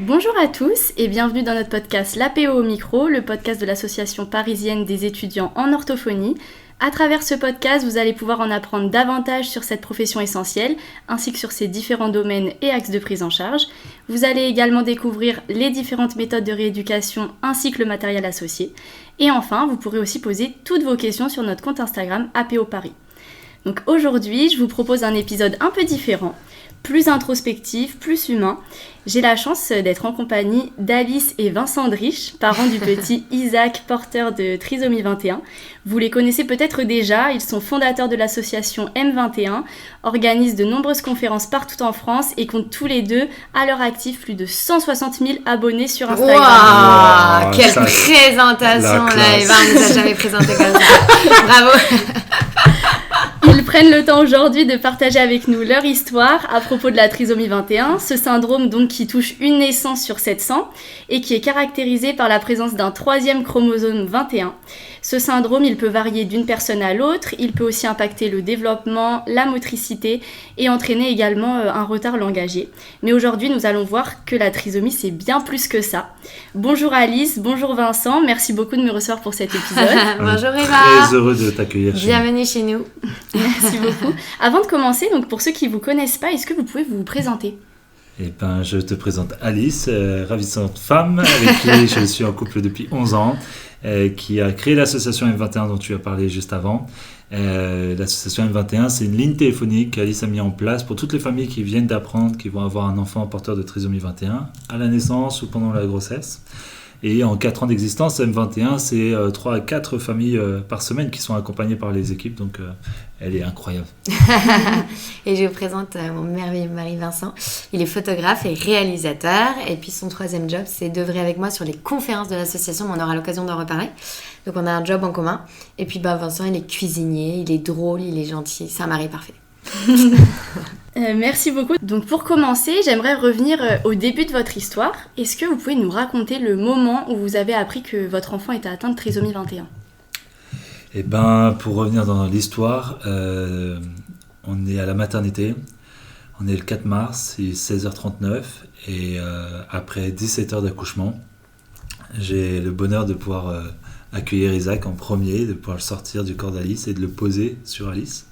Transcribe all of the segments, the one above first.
Bonjour à tous et bienvenue dans notre podcast L'APO au micro, le podcast de l'association parisienne des étudiants en orthophonie. À travers ce podcast, vous allez pouvoir en apprendre davantage sur cette profession essentielle, ainsi que sur ses différents domaines et axes de prise en charge. Vous allez également découvrir les différentes méthodes de rééducation ainsi que le matériel associé. Et enfin, vous pourrez aussi poser toutes vos questions sur notre compte Instagram APO Paris. Donc aujourd'hui, je vous propose un épisode un peu différent, plus introspectif, plus humain. J'ai la chance d'être en compagnie d'Alice et Vincent Drich, parents du petit Isaac, porteur de trisomie 21. Vous les connaissez peut-être déjà, ils sont fondateurs de l'association M21, organisent de nombreuses conférences partout en France et comptent tous les deux, à leur actif, plus de 160 000 abonnés sur Instagram. Wow, quelle présentation là, Eva, on nous a jamais présenté comme ça. Bravo. Ils prennent le temps aujourd'hui de partager avec nous leur histoire à propos de la trisomie 21, ce syndrome donc qui touche une naissance sur 700 et qui est caractérisé par la présence d'un troisième chromosome 21. Ce syndrome, il peut varier d'une personne à l'autre, il peut aussi impacter le développement, la motricité et entraîner également un retard langagier. Mais aujourd'hui, nous allons voir que la trisomie, c'est bien plus que ça. Bonjour Alice, bonjour Vincent, merci beaucoup de me recevoir pour cet épisode. Bonjour Eva. Très heureux de t'accueillir. Bienvenue chez nous. Merci beaucoup. Avant de commencer, donc pour ceux qui ne vous connaissent pas, est-ce que vous pouvez vous présenter ? Eh ben, je te présente Alice, ravissante femme avec qui je suis en couple depuis 11 ans, qui a créé l'association M21 dont tu as parlé juste avant. L'association M21, c'est une ligne téléphonique qu'Alice a mis en place pour toutes les familles qui viennent d'apprendre qu'ils vont avoir un enfant porteur de trisomie 21 à la naissance ou pendant la grossesse. Et en 4 ans d'existence, M21, c'est 3 à 4 familles par semaine qui sont accompagnées par les équipes. Donc, elle est incroyable. Et je vous présente mon merveilleux mari Vincent. Il est photographe et réalisateur. Et puis, son troisième job, c'est d'œuvrer avec moi sur les conférences de l'association. On aura l'occasion d'en reparler. Donc, on a un job en commun. Et puis, Vincent, il est cuisinier, il est drôle, il est gentil. C'est un mari parfait. Merci beaucoup. Donc pour commencer, j'aimerais revenir au début de votre histoire. Est-ce que vous pouvez nous raconter le moment où vous avez appris que votre enfant était atteint de trisomie 21 ? Eh ben, pour revenir dans l'histoire, on est à la maternité. On est le 4 mars, il est 16h39 et après 17 heures d'accouchement, j'ai le bonheur de pouvoir accueillir Isaac en premier, de pouvoir le sortir du corps d'Alice et de le poser sur Alice.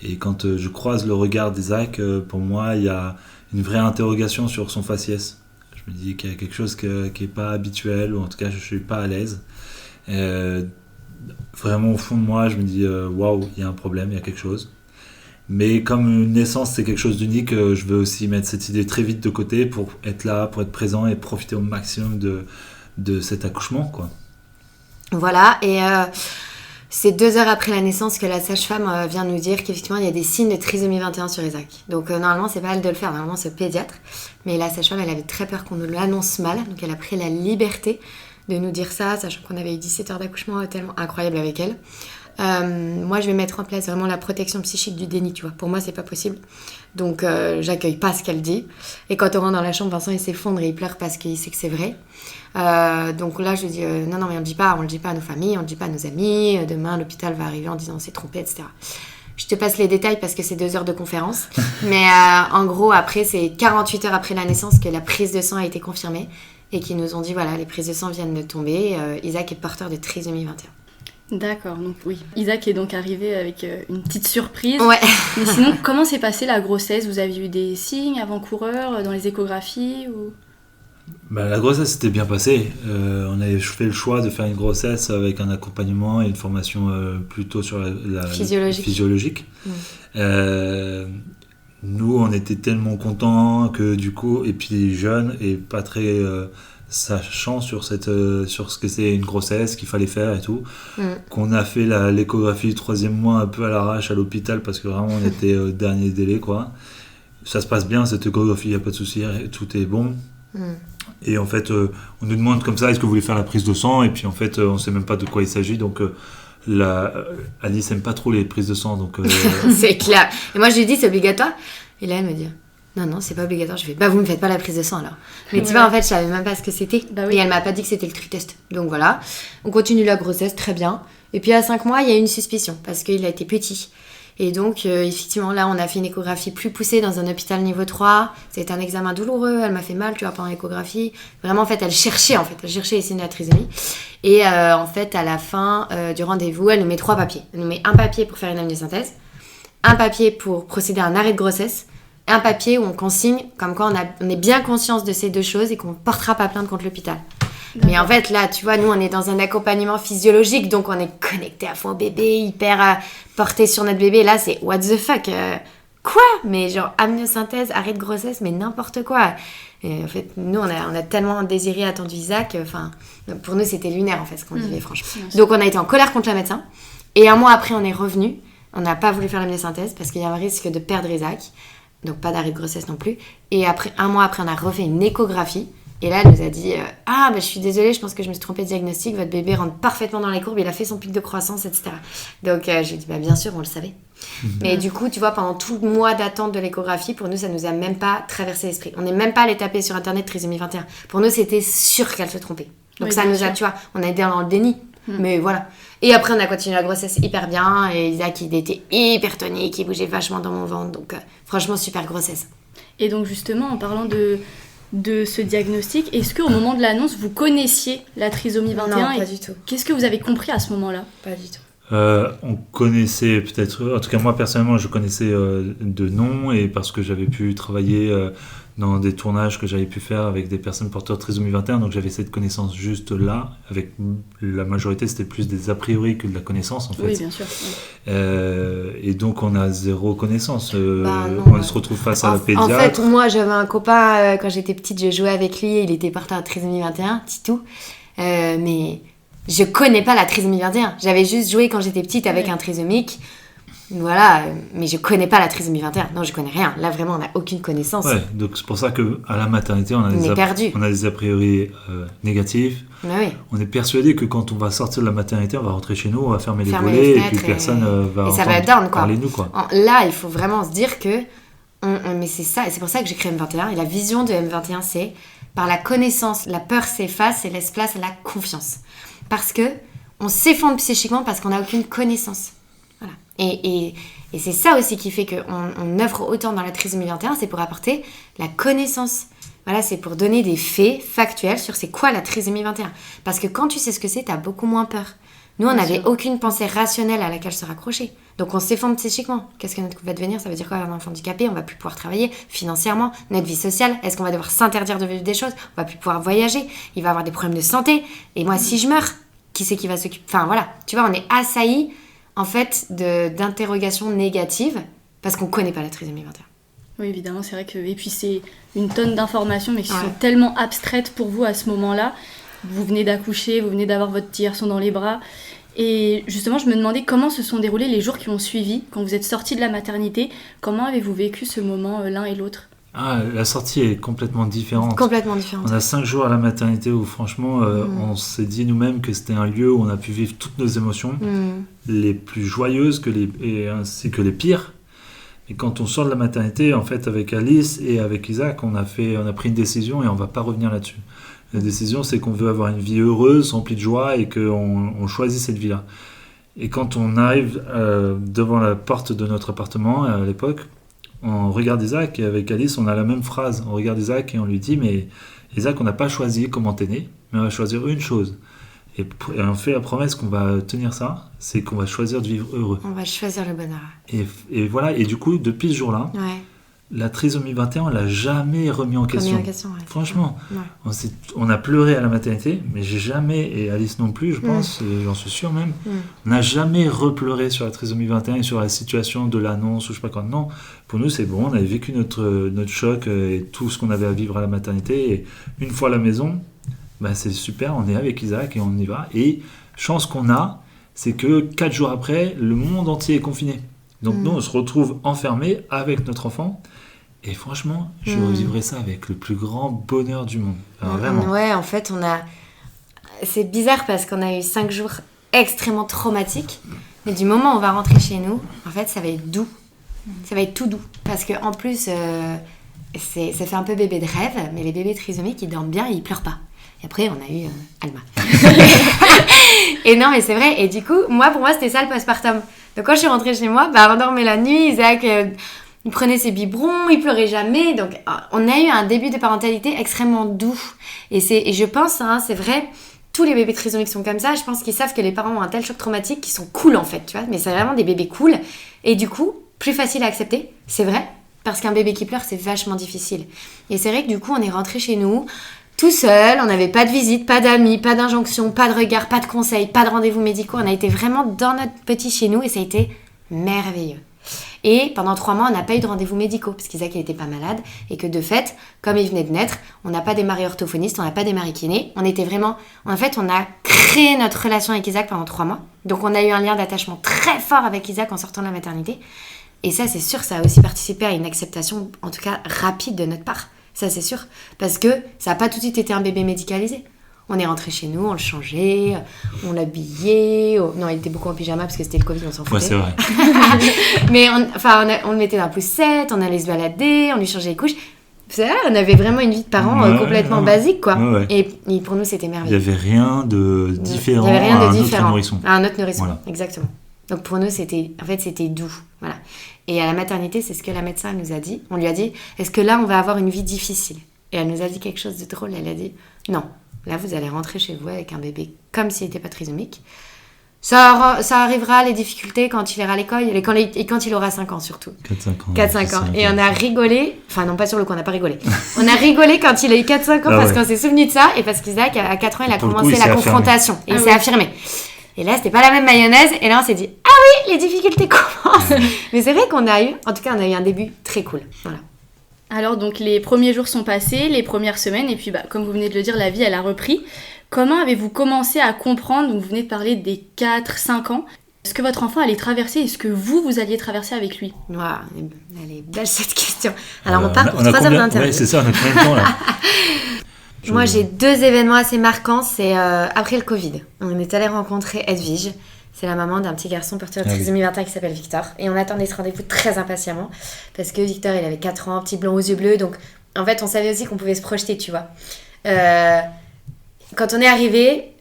Et quand je croise le regard d'Isaac, pour moi, il y a une vraie interrogation sur son faciès. Je me dis qu'il y a quelque chose qui n'est pas habituel, ou en tout cas, je ne suis pas à l'aise. Vraiment, au fond de moi, je me dis, waouh, il y a un problème, il y a quelque chose. Mais comme une naissance, c'est quelque chose d'unique, je veux aussi mettre cette idée très vite de côté pour être là, pour être présent et profiter au maximum de cet accouchement, quoi. Voilà, et... c'est 2 heures après la naissance que la sage-femme vient nous dire qu'effectivement il y a des signes de trisomie 21 sur Isaac. Donc normalement c'est pas elle de le faire, normalement c'est le pédiatre. Mais la sage-femme elle avait très peur qu'on nous l'annonce mal, donc elle a pris la liberté de nous dire ça, sachant qu'on avait eu 17 heures d'accouchement tellement incroyable avec elle. Moi je vais mettre en place vraiment la protection psychique du déni, tu vois. Pour moi c'est pas possible. Donc j'accueille pas ce qu'elle dit. Et quand on rentre dans la chambre, Vincent il s'effondre et il pleure parce qu'il sait que c'est vrai. Donc là je lui dis non mais on le dit pas à nos familles, on le dit pas à nos amis, demain l'hôpital va arriver en disant on s'est trompé, etc. Je te passe les détails parce que c'est 2 heures de conférence. Mais en gros après c'est 48 heures après la naissance que la prise de sang a été confirmée et qu'ils nous ont dit voilà les prises de sang viennent de tomber, Isaac est porteur de trisomie 21. D'accord, donc oui. Isaac est donc arrivé avec une petite surprise. Ouais. Mais sinon, comment s'est passée la grossesse ? Vous avez eu des signes avant-coureurs dans les échographies ou... La grossesse s'était bien passée. On avait fait le choix de faire une grossesse avec un accompagnement et une formation plutôt sur la physiologique. Nous, on était tellement contents que du coup, et puis jeunes et pas très sachant sur ce que c'est une grossesse, qu'il fallait faire et tout, qu'on a fait l'échographie du 3e mois un peu à l'arrache à l'hôpital parce que vraiment on était au dernier délai, quoi. Ça se passe bien cette échographie, il n'y a pas de souci, tout est bon. Et en fait, on nous demande comme ça, est-ce que vous voulez faire la prise de sang ? Et puis en fait, on ne sait même pas de quoi il s'agit, donc Alice n'aime pas trop les prises de sang, donc... C'est clair. Et moi je lui dis c'est obligatoire, et là elle me dit non c'est pas obligatoire. Je fais vous me faites pas la prise de sang alors. Mais tu vois en fait je savais même pas ce que c'était. Et elle m'a pas dit que c'était le tri-test. Donc voilà, on continue la grossesse très bien. Et puis à 5 mois il y a une suspicion parce qu'il a été petit. Et donc, effectivement, là, on a fait une échographie plus poussée dans un hôpital niveau 3. C'était un examen douloureux, elle m'a fait mal, tu vois, pendant l'échographie. Vraiment, en fait, elle cherchait les signes de la trisomie. Et en fait, à la fin du rendez-vous, elle nous met 3 papiers. Elle nous met un papier pour faire une amniosynthèse, un papier pour procéder à un arrêt de grossesse, et un papier où on consigne comme quoi on est bien conscience de ces 2 choses et qu'on ne portera pas plainte contre l'hôpital. D'accord. Mais en fait, là, tu vois, nous, on est dans un accompagnement physiologique, donc on est connecté à fond au bébé, hyper porté sur notre bébé. Là, c'est what the fuck quoi? Mais genre, amniosynthèse, arrêt de grossesse, mais n'importe quoi. Et en fait, nous, on a tellement désiré, attendu Isaac. Pour nous, c'était lunaire, en fait, ce qu'on vivait, franchement. Donc, on a été en colère contre le médecin. Et un mois après, on est revenu. On n'a pas voulu faire l'amniosynthèse parce qu'il y a un risque de perdre Isaac. Donc, pas d'arrêt de grossesse non plus. Et après, un mois après, on a refait une échographie. Et là, elle nous a dit je suis désolée, je pense que je me suis trompée de diagnostic. Votre bébé rentre parfaitement dans les courbes, il a fait son pic de croissance, etc. Donc, j'ai dit bien sûr, on le savait. Mais du coup, tu vois, pendant tout le mois d'attente de l'échographie, pour nous, ça nous a même pas traversé l'esprit. On n'est même pas allé taper sur internet trisomie 21. Pour nous, c'était sûr qu'elle se trompait. Donc, oui, ça nous a, tu vois, on a été dans le déni. Mais voilà. Et après, on a continué la grossesse hyper bien. Et Isaac, il était hyper tonique, il bougeait vachement dans mon ventre. Donc, franchement, super grossesse. Et donc, justement, en parlant de ce diagnostic, est-ce qu'au moment de l'annonce, vous connaissiez la trisomie 21? Non, pas du tout. Qu'est-ce que vous avez compris à ce moment-là? Pas du tout. On connaissait peut-être, en tout cas moi personnellement je connaissais de nom, et parce que j'avais pu travailler dans des tournages que j'avais pu faire avec des personnes porteurs de trisomie 21, donc j'avais cette connaissance juste là. Avec la majorité, c'était plus des a priori que de la connaissance en fait. Oui, bien sûr. Et donc on a zéro connaissance. On se retrouve face à la pédiatre. En fait, moi j'avais un copain, quand j'étais petite, je jouais avec lui, il était porteur de trisomie 21, Titou. Mais je connais pas la trisomie 21. J'avais juste joué quand j'étais petite avec un trisomique. Voilà, mais je connais pas la trisomie 21. Non, je connais rien. Là, vraiment, on n'a aucune connaissance. Ouais, donc c'est pour ça qu'à la maternité, on a des a priori négatifs. Oui. On est persuadé que quand on va sortir de la maternité, on va rentrer chez nous, on va fermer les volets, et puis personne va parler de nous, quoi. Là, il faut vraiment se dire que... mais c'est ça, et c'est pour ça que j'ai créé M21. Et la vision de M21, c'est par la connaissance, la peur s'efface et laisse place à la confiance. Parce que on s'effondre psychiquement parce qu'on n'a aucune connaissance. Voilà. Et c'est ça aussi qui fait qu'on œuvre autant dans la trisomie 21, c'est pour apporter la connaissance. Voilà, c'est pour donner des faits factuels sur c'est quoi la trisomie 21. Parce que quand tu sais ce que c'est, t'as beaucoup moins peur. Nous, on n'avait aucune pensée rationnelle à laquelle se raccrocher. Donc, on s'effondre psychiquement. Qu'est-ce que notre couple va devenir? Ça veut dire quoi, un enfant handicapé? On va plus pouvoir travailler financièrement. Notre vie sociale, est-ce qu'on va devoir s'interdire de vivre des choses? On va plus pouvoir voyager. Il va avoir des problèmes de santé. Et moi, si je meurs, qui c'est qui va s'occuper? Enfin, voilà. Tu vois, on est assaillis, en fait, d'interrogations négatives parce qu'on connaît pas la trisomie 21. Oui, évidemment, c'est vrai que... Et puis, c'est une tonne d'informations, mais qui sont tellement abstraites pour vous à ce moment-là. Vous venez d'accoucher, vous venez d'avoir votre petit garçon dans les bras. Et justement, je me demandais comment se sont déroulés les jours qui ont suivi, quand vous êtes sortis de la maternité. Comment avez-vous vécu ce moment l'un et l'autre? La sortie est complètement différente. Complètement différente. On a 5 jours à la maternité où franchement, on s'est dit nous-mêmes que c'était un lieu où on a pu vivre toutes nos émotions, les plus joyeuses ainsi que les pires. Et quand on sort de la maternité, en fait, avec Alice et avec Isaac, on a pris une décision et on ne va pas revenir là-dessus. La décision, c'est qu'on veut avoir une vie heureuse, remplie de joie, et qu'on choisit cette vie-là. Et quand on arrive devant la porte de notre appartement, à l'époque, on regarde Isaac, et avec Alice, on a la même phrase. On regarde Isaac et on lui dit, mais Isaac, on n'a pas choisi comment t'es né, mais on va choisir une chose. Et on fait la promesse qu'on va tenir ça, c'est qu'on va choisir de vivre heureux. On va choisir le bonheur. Et voilà, et du coup, depuis ce jour-là, la trisomie 21, on l'a jamais remis en question. Franchement, on a pleuré à la maternité, mais j'ai jamais, et Alice non plus, je pense, et j'en suis sûr même, on n'a jamais repleuré sur la trisomie 21 et sur la situation de l'annonce ou je sais pas quoi. Non, pour nous c'est bon, on avait vécu notre choc et tout ce qu'on avait à vivre à la maternité, et une fois à la maison, c'est super, on est avec Isaac et on y va. Et chance qu'on a, c'est que 4 jours après, le monde entier est confiné. Donc nous, on se retrouve enfermés avec notre enfant. Et franchement, je revivrai ça avec le plus grand bonheur du monde. Alors, vraiment. Ouais, en fait, c'est bizarre parce qu'on a eu 5 jours extrêmement traumatiques. Mais du moment où on va rentrer chez nous, en fait, ça va être doux. Ça va être tout doux. Parce qu'en plus, ça fait un peu bébé de rêve. Mais les bébés trisomiques, ils dorment bien et ils pleurent pas. Et après, on a eu Alma. Et non, mais c'est vrai. Et du coup, pour moi, c'était ça le postpartum. Donc quand je suis rentrée chez moi, on dormait la nuit, Isaac il prenait ses biberons, il pleurait jamais. Donc on a eu un début de parentalité extrêmement doux. Et je pense, c'est vrai, tous les bébés trisomiques sont comme ça. Je pense qu'ils savent que les parents ont un tel choc traumatique qu'ils sont cool en fait, tu vois. Mais c'est vraiment des bébés cool. Et du coup, plus facile à accepter, c'est vrai. Parce qu'un bébé qui pleure, c'est vachement difficile. Et c'est vrai que du coup, on est rentré chez nous tout seul, on n'avait pas de visite, pas d'amis, pas d'injonction, pas de regard, pas de conseils, pas de rendez-vous médicaux. On a été vraiment dans notre petit chez nous et ça a été merveilleux. Et pendant 3 mois, on n'a pas eu de rendez-vous médicaux parce qu'Isaac n'était pas malade et que de fait, comme il venait de naître, on n'a pas démarré orthophoniste, on n'a pas démarré kiné. On était vraiment... En fait, on a créé notre relation avec Isaac pendant 3 mois. Donc, on a eu un lien d'attachement très fort avec Isaac en sortant de la maternité. Et ça, c'est sûr, ça a aussi participé à une acceptation, en tout cas rapide de notre part. Ça, c'est sûr. Parce que ça n'a pas tout de suite été un bébé médicalisé. On est rentré chez nous, on le changeait, on l'habillait. Non, il était beaucoup en pyjama parce que c'était le Covid, on s'en foutait. Ouais, c'est vrai. Mais on le mettait dans la poussette, on allait se balader, on lui changeait les couches. C'est là, on avait vraiment une vie de parents complètement basique, quoi. Ouais. Et pour nous, c'était merveilleux. Il n'y avait rien de différent Il y avait rien de à un différent. autre nourrisson. À un autre nourrisson, Voilà. exactement. Donc pour nous, c'était doux. Voilà. Et à la maternité, c'est ce que la médecin nous a dit. On lui a dit, est-ce que là, on va avoir une vie difficile ? Et elle nous a dit quelque chose de drôle. Elle a dit, non, là, vous allez rentrer chez vous avec un bébé comme s'il n'était pas trisomique. Ça arrivera, les difficultés, quand il ira à l'école et quand il aura 5 ans surtout. 4-5 ans. Et on a rigolé, enfin non, pas sur le coup, on n'a pas rigolé. On a rigolé quand il a eu 4-5 ans parce qu'on s'est souvenu de ça et parce qu'Isaac, à 4 ans, il a commencé la confrontation. Et il s'est affirmé. Et là, c'était pas la même mayonnaise. Et là, on s'est dit, ah oui, les difficultés commencent. Mais c'est vrai qu'on a eu un début très cool. Voilà. Alors, donc, les premiers jours sont passés, les premières semaines, et puis, comme vous venez de le dire, la vie, elle a repris. Comment avez-vous commencé à comprendre, donc vous venez de parler des 4-5 ans, ce que votre enfant allait traverser et ce que vous alliez traverser avec lui ? Waouh, elle est belle cette question. Alors, on part pour 3 heures d'interview. Ouais, c'est ça, on a combien de temps là ? Moi, j'ai 2 événements assez marquants. C'est après le Covid. On est allé rencontrer Edwige. C'est la maman d'un petit garçon porteur de trisomie 21 qui s'appelle Victor. Et on attendait ce rendez-vous très impatiemment. Parce que Victor, il avait 4 ans, petit blond aux yeux bleus. Donc, en fait, on savait aussi qu'on pouvait se projeter, tu vois. Quand on est arrivé,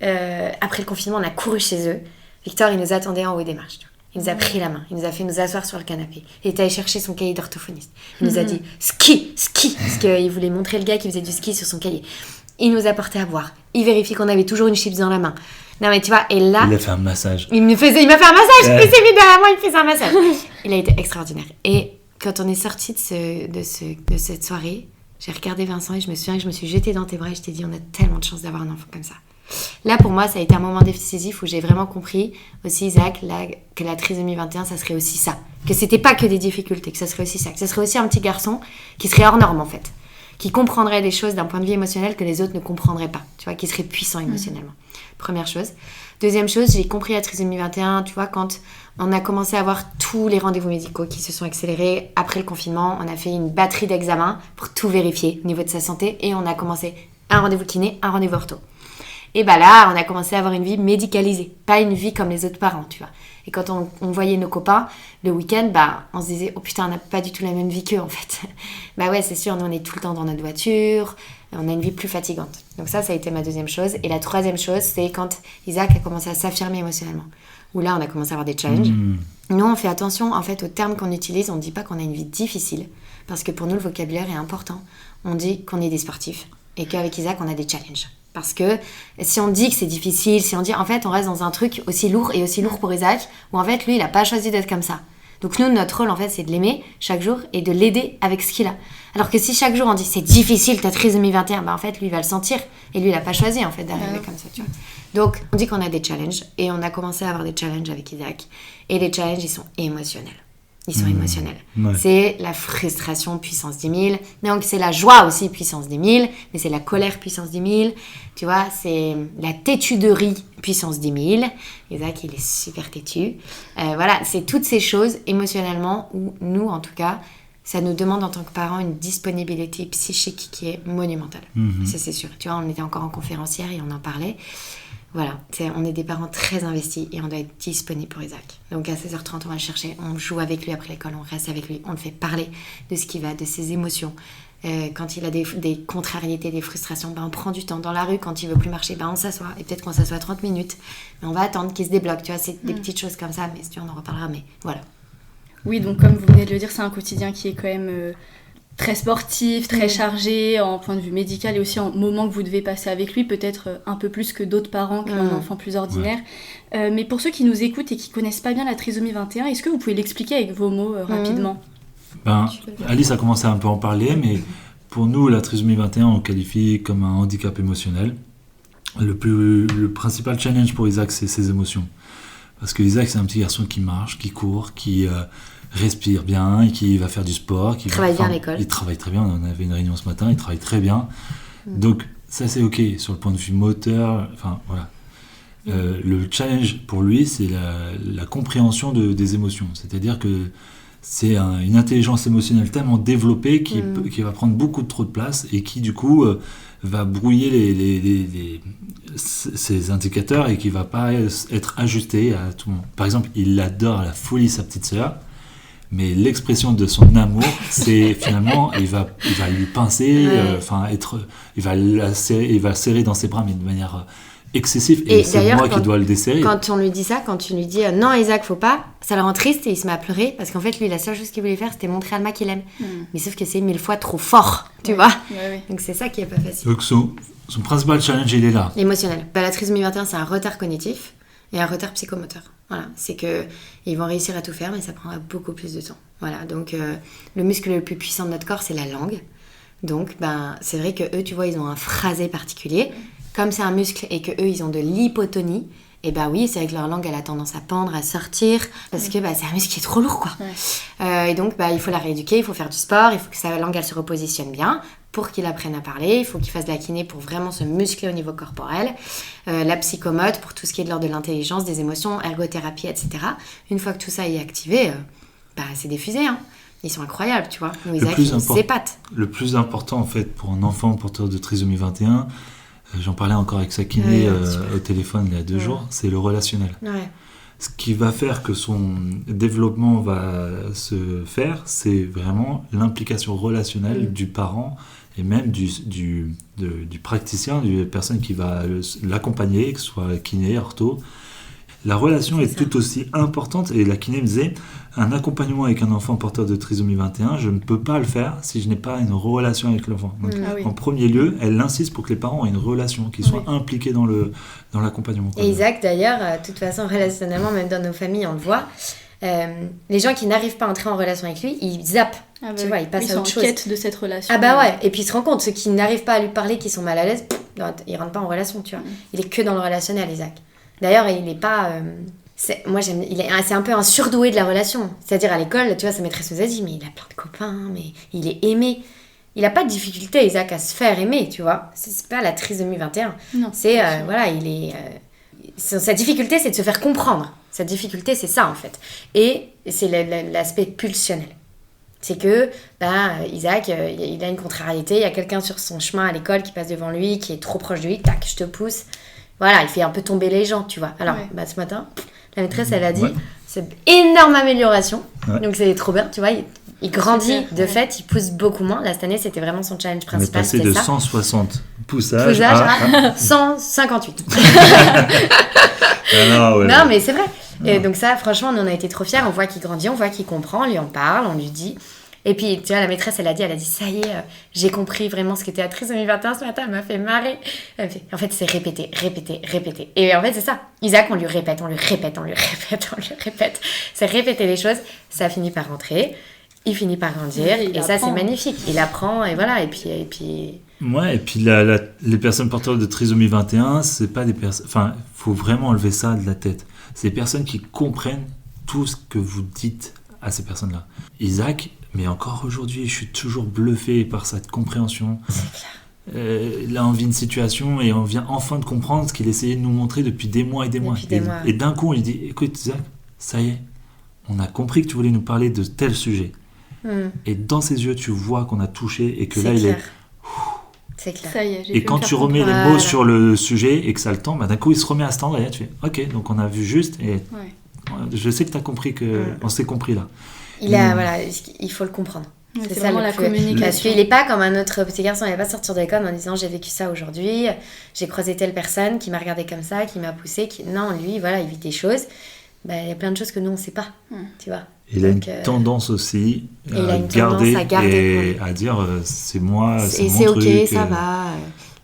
après le confinement, on a couru chez eux. Victor, il nous attendait en haut des marches. Il nous a pris la main. Il nous a fait nous asseoir sur le canapé. Il est allé chercher son cahier d'orthophoniste. Il nous a dit « ski !» Parce qu'il voulait montrer le gars qui faisait du ski sur son cahier. Il nous a porté à boire. Il vérifie qu'on avait toujours une chips dans la main. Non mais tu vois, et là... Il a fait un massage. Il m'a fait un massage. Il s'est mis derrière moi, il me faisait un massage. Il a été extraordinaire. Et quand on est sorti de cette soirée, j'ai regardé Vincent et je me souviens que je me suis jetée dans tes bras et je t'ai dit, on a tellement de chance d'avoir un enfant comme ça. Là, pour moi, ça a été un moment décisif où j'ai vraiment compris aussi, Isaac, que la trisomie 21, ça serait aussi ça. Que c'était pas que des difficultés, que ça serait aussi ça. Que ça serait aussi un petit garçon qui serait hors norme, en fait. Qui comprendrait des choses d'un point de vue émotionnel que les autres ne comprendraient pas. Tu vois, qui serait puissant émotionnellement. Première chose. Deuxième chose, j'ai compris la trisomie 21, tu vois, quand on a commencé à avoir tous les rendez-vous médicaux qui se sont accélérés après le confinement. On a fait une batterie d'examens pour tout vérifier au niveau de sa santé et on a commencé un rendez-vous kiné, un rendez-vous ortho. Et là, on a commencé à avoir une vie médicalisée, pas une vie comme les autres parents, tu vois. Et quand on voyait nos copains le week-end, on se disait, oh putain, on n'a pas du tout la même vie qu'eux, en fait. Ouais, c'est sûr, nous, on est tout le temps dans notre voiture, on a une vie plus fatigante. Donc ça a été ma deuxième chose. Et la troisième chose, c'est quand Isaac a commencé à s'affirmer émotionnellement. Où là, on a commencé à avoir des challenges. Nous, on fait attention, en fait, aux termes qu'on utilise. On ne dit pas qu'on a une vie difficile, parce que pour nous, le vocabulaire est important. On dit qu'on est des sportifs et qu'avec Isaac, on a des challenges. Parce que si on dit que c'est difficile, si on dit en fait on reste dans un truc aussi lourd et aussi lourd pour Isaac, où en fait lui il a pas choisi d'être comme ça. Donc nous notre rôle en fait c'est de l'aimer chaque jour et de l'aider avec ce qu'il a. Alors que si chaque jour on dit c'est difficile ta trisomie 21, en fait lui il va le sentir et lui il a pas choisi en fait d'arriver comme ça, tu vois. Donc on dit qu'on a des challenges et on a commencé à avoir des challenges avec Isaac et les challenges ils sont émotionnels. Ils sont émotionnels. Ouais. C'est la frustration puissance 10 000. Donc, c'est la joie aussi puissance 10 000. Mais c'est la colère puissance 10 000. Tu vois, c'est la têtuderie puissance 10 000. Isaac, il est super têtu. Voilà, c'est toutes ces choses émotionnellement où nous, en tout cas, ça nous demande en tant que parents une disponibilité psychique qui est monumentale. Ça, c'est sûr. Tu vois, on était encore en conférencière et on en parlait. Voilà, on est des parents très investis et on doit être disponible pour Isaac. Donc à 16h30, on va le chercher, on joue avec lui après l'école, on reste avec lui, on le fait parler de ce qui va, de ses émotions. Quand il a des contrariétés, des frustrations, on prend du temps. Dans la rue, quand il veut plus marcher, on s'assoit. Et peut-être qu'on s'assoit 30 minutes. Mais on va attendre qu'il se débloque. Tu vois, c'est des petites choses comme ça. Mais si tu en reparlera. Mais voilà. Oui, donc comme vous venez de le dire, c'est un quotidien qui est quand même très sportif, très chargé en point de vue médical et aussi en moment que vous devez passer avec lui, peut-être un peu plus que d'autres parents qu'un enfant plus ordinaire. Mais pour ceux qui nous écoutent et qui connaissent pas bien la trisomie 21, est-ce que vous pouvez l'expliquer avec vos mots rapidement ? Alice a commencé à un peu en parler, mais pour nous, la trisomie 21, on qualifie comme un handicap émotionnel. Le principal challenge pour Isaac, c'est ses émotions. Parce que Isaac, c'est un petit garçon qui marche, qui court, qui respire bien, et qui va faire du sport. Qui travaille bien à l'école. Il travaille très bien, on avait une réunion ce matin, il travaille très bien. Donc ça, c'est OK. Sur le point de vue moteur, voilà. Le challenge pour lui, c'est la compréhension des émotions. C'est-à-dire que c'est une intelligence émotionnelle tellement développée qui va prendre beaucoup trop de place et qui, du coup, va brouiller ses indicateurs et qui ne va pas être ajusté à tout le monde. Par exemple, il adore à la folie sa petite sœur, mais l'expression de son amour, c'est finalement, il va lui pincer, il va serrer dans ses bras, mais de manière excessif, et c'est moi qui dois le desserrer. Quand on lui dit ça, quand tu lui dis non Isaac faut pas, ça le rend triste et il se met à pleurer parce qu'en fait lui la seule chose qu'il voulait faire c'était montrer à Alma qu'il aime, mais sauf que c'est 1000 fois trop fort, tu vois. Donc c'est ça qui est pas facile. Donc son principal challenge il est là. Émotionnel. La trisomie 21 c'est un retard cognitif et un retard psychomoteur. Voilà, c'est que ils vont réussir à tout faire mais ça prendra beaucoup plus de temps. Voilà, donc le muscle le plus puissant de notre corps c'est la langue. Donc c'est vrai que eux tu vois ils ont un phrasé particulier. Comme c'est un muscle et qu'eux, ils ont de l'hypotonie, et oui, c'est vrai que leur langue, elle a tendance à pendre, à sortir, parce que c'est un muscle qui est trop lourd, quoi. Et donc, il faut la rééduquer, il faut faire du sport, il faut que sa langue, elle se repositionne bien pour qu'il apprenne à parler, il faut qu'il fasse de la kiné pour vraiment se muscler au niveau corporel, la psychomote pour tout ce qui est de l'ordre de l'intelligence, des émotions, ergothérapie, etc. Une fois que tout ça est activé, c'est diffusé, hein. Ils sont incroyables, tu vois. Isaac, il s'épate. Le plus important, en fait, pour un enfant porteur de trisomie 21, j'en parlais encore avec sa kiné au téléphone il y a 2 jours, c'est le relationnel. Ce qui va faire que son développement va se faire, c'est vraiment l'implication relationnelle du parent et même du praticien, de la personne qui va l'accompagner, que ce soit kiné, ortho. La relation est tout aussi importante, et la kiné me disait, un accompagnement avec un enfant porteur de trisomie 21, je ne peux pas le faire si je n'ai pas une relation avec l'enfant. Donc, en premier lieu, elle insiste pour que les parents aient une relation, qu'ils soient impliqués dans l'accompagnement. Et Isaac, d'ailleurs, de toute façon, relationnellement, même dans nos familles, on le voit, les gens qui n'arrivent pas à entrer en relation avec lui, ils zappent. Tu vois, ils passent à autre chose. Ils sont en quête de cette relation. Et puis ils se rendent compte, ceux qui n'arrivent pas à lui parler, qui sont mal à l'aise, ils rentrent pas en relation, tu vois. Il est que dans le relationnel, Isaac. D'ailleurs, il n'est pas... c'est un peu un surdoué de la relation. C'est-à-dire, à l'école, tu vois, sa maîtresse nous a dit, mais il a plein de copains, mais il est aimé. Il n'a pas de difficulté, Isaac, à se faire aimer, tu vois. C'est pas la trisomie 21. Non. C'est, il est... sa difficulté, c'est de se faire comprendre. Sa difficulté, c'est ça, en fait. Et c'est l'aspect pulsionnel. C'est que, Isaac, il a une contrariété, il y a quelqu'un sur son chemin à l'école qui passe devant lui, qui est trop proche de lui, tac, je te pousse. Voilà, il fait un peu tomber les gens, tu vois. Alors, ce matin, la maîtresse, elle a dit, c'est énorme amélioration. Donc, c'est trop bien, tu vois. Il grandit, de fait, il pousse beaucoup moins. Là, cette année, c'était vraiment son challenge principal. On est passé de 160 poussages à 158. Non, mais c'est vrai. Et donc ça, franchement, on a été trop fiers. On voit qu'il grandit, on voit qu'il comprend, on lui en parle, on lui dit... Et puis, tu vois, la maîtresse, elle a dit, ça y est, j'ai compris vraiment ce qu'était la trisomie 21 ce matin, elle m'a fait marrer. En fait, c'est répéter. Et en fait, c'est ça. Isaac, on lui répète. C'est répéter les choses, ça finit par rentrer, il finit par grandir, et ça, c'est magnifique. Il apprend, et voilà, et puis... Ouais, et puis les personnes porteuses de trisomie 21, c'est pas des personnes... Enfin, il faut vraiment enlever ça de la tête. C'est des personnes qui comprennent tout ce que vous dites à ces personnes-là. Isaac... Mais encore aujourd'hui, je suis toujours bluffé par cette compréhension. Là, on vit une situation et on vient enfin de comprendre ce qu'il essayait de nous montrer depuis des mois et des mois. Et d'un coup, on lui dit, écoute, Isaac, ça y est, on a compris que tu voulais nous parler de tel sujet. Et dans ses yeux, tu vois qu'on a touché et que là, il est... C'est clair. Ça y est, et quand tu remets les mots sur le sujet et que ça le tend, d'un coup, il se remet à se tendre et là, tu fais, ok, donc on a vu juste et je sais que tu as compris, on s'est compris là. Il faut le comprendre. Ouais, c'est ça vraiment le la plus... communication. Parce qu'il n'est pas comme un autre petit garçon, il va pas sortir de l'école en disant j'ai vécu ça aujourd'hui, j'ai croisé telle personne qui m'a regardé comme ça, qui m'a poussé. Non, lui, voilà, il vit des choses. Il y a plein de choses que nous, on ne sait pas, tu vois. Il a une tendance aussi à garder et à dire c'est moi, c'est mon truc. Et c'est ok, ça va.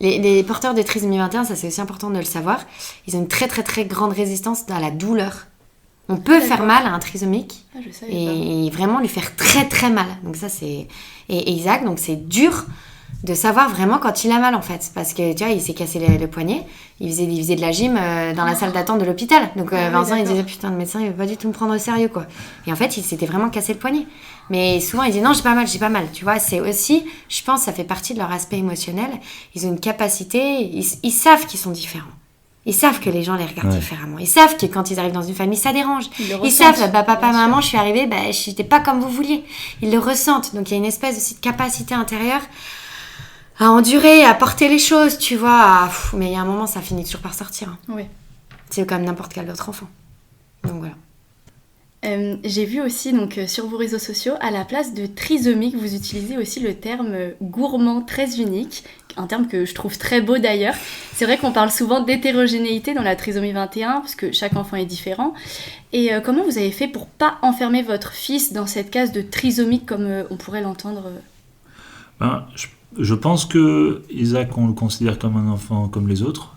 Les porteurs de trisomie 21, ça c'est aussi important de le savoir, ils ont une très très très grande résistance dans la douleur. On peut faire mal à un trisomique et vraiment lui faire très très mal. Donc ça c'est... Et Isaac, donc c'est dur de savoir vraiment quand il a mal en fait. Parce que tu vois, il s'est cassé le poignet, il faisait de la gym dans la salle d'attente de l'hôpital. Donc Vincent il disait putain le médecin il veut pas du tout me prendre au sérieux quoi. Et en fait il s'était vraiment cassé le poignet. Mais souvent ils disent non j'ai pas mal. Tu vois, c'est aussi, je pense ça fait partie de leur aspect émotionnel. Ils ont une capacité, ils savent qu'ils sont différents. Ils savent que les gens les regardent différemment. Ils savent que quand ils arrivent dans une famille, ça dérange. Ils savent, papa, maman, je suis arrivée, je n'étais pas comme vous vouliez. Ils le ressentent. Donc, il y a une espèce aussi de capacité intérieure à endurer, à porter les choses, tu vois. Mais il y a un moment, ça finit toujours par sortir. Hein. Oui. C'est comme n'importe quel autre enfant. Donc, voilà. J'ai vu aussi donc, sur vos réseaux sociaux, à la place de trisomique, vous utilisez aussi le terme gourmand très unique, un terme que je trouve très beau d'ailleurs. C'est vrai qu'on parle souvent d'hétérogénéité dans la trisomie 21, parce que chaque enfant est différent. Et comment vous avez fait pour pas enfermer votre fils dans cette case de trisomique comme on pourrait l'entendre Je pense que Isaac, on le considère comme un enfant comme les autres.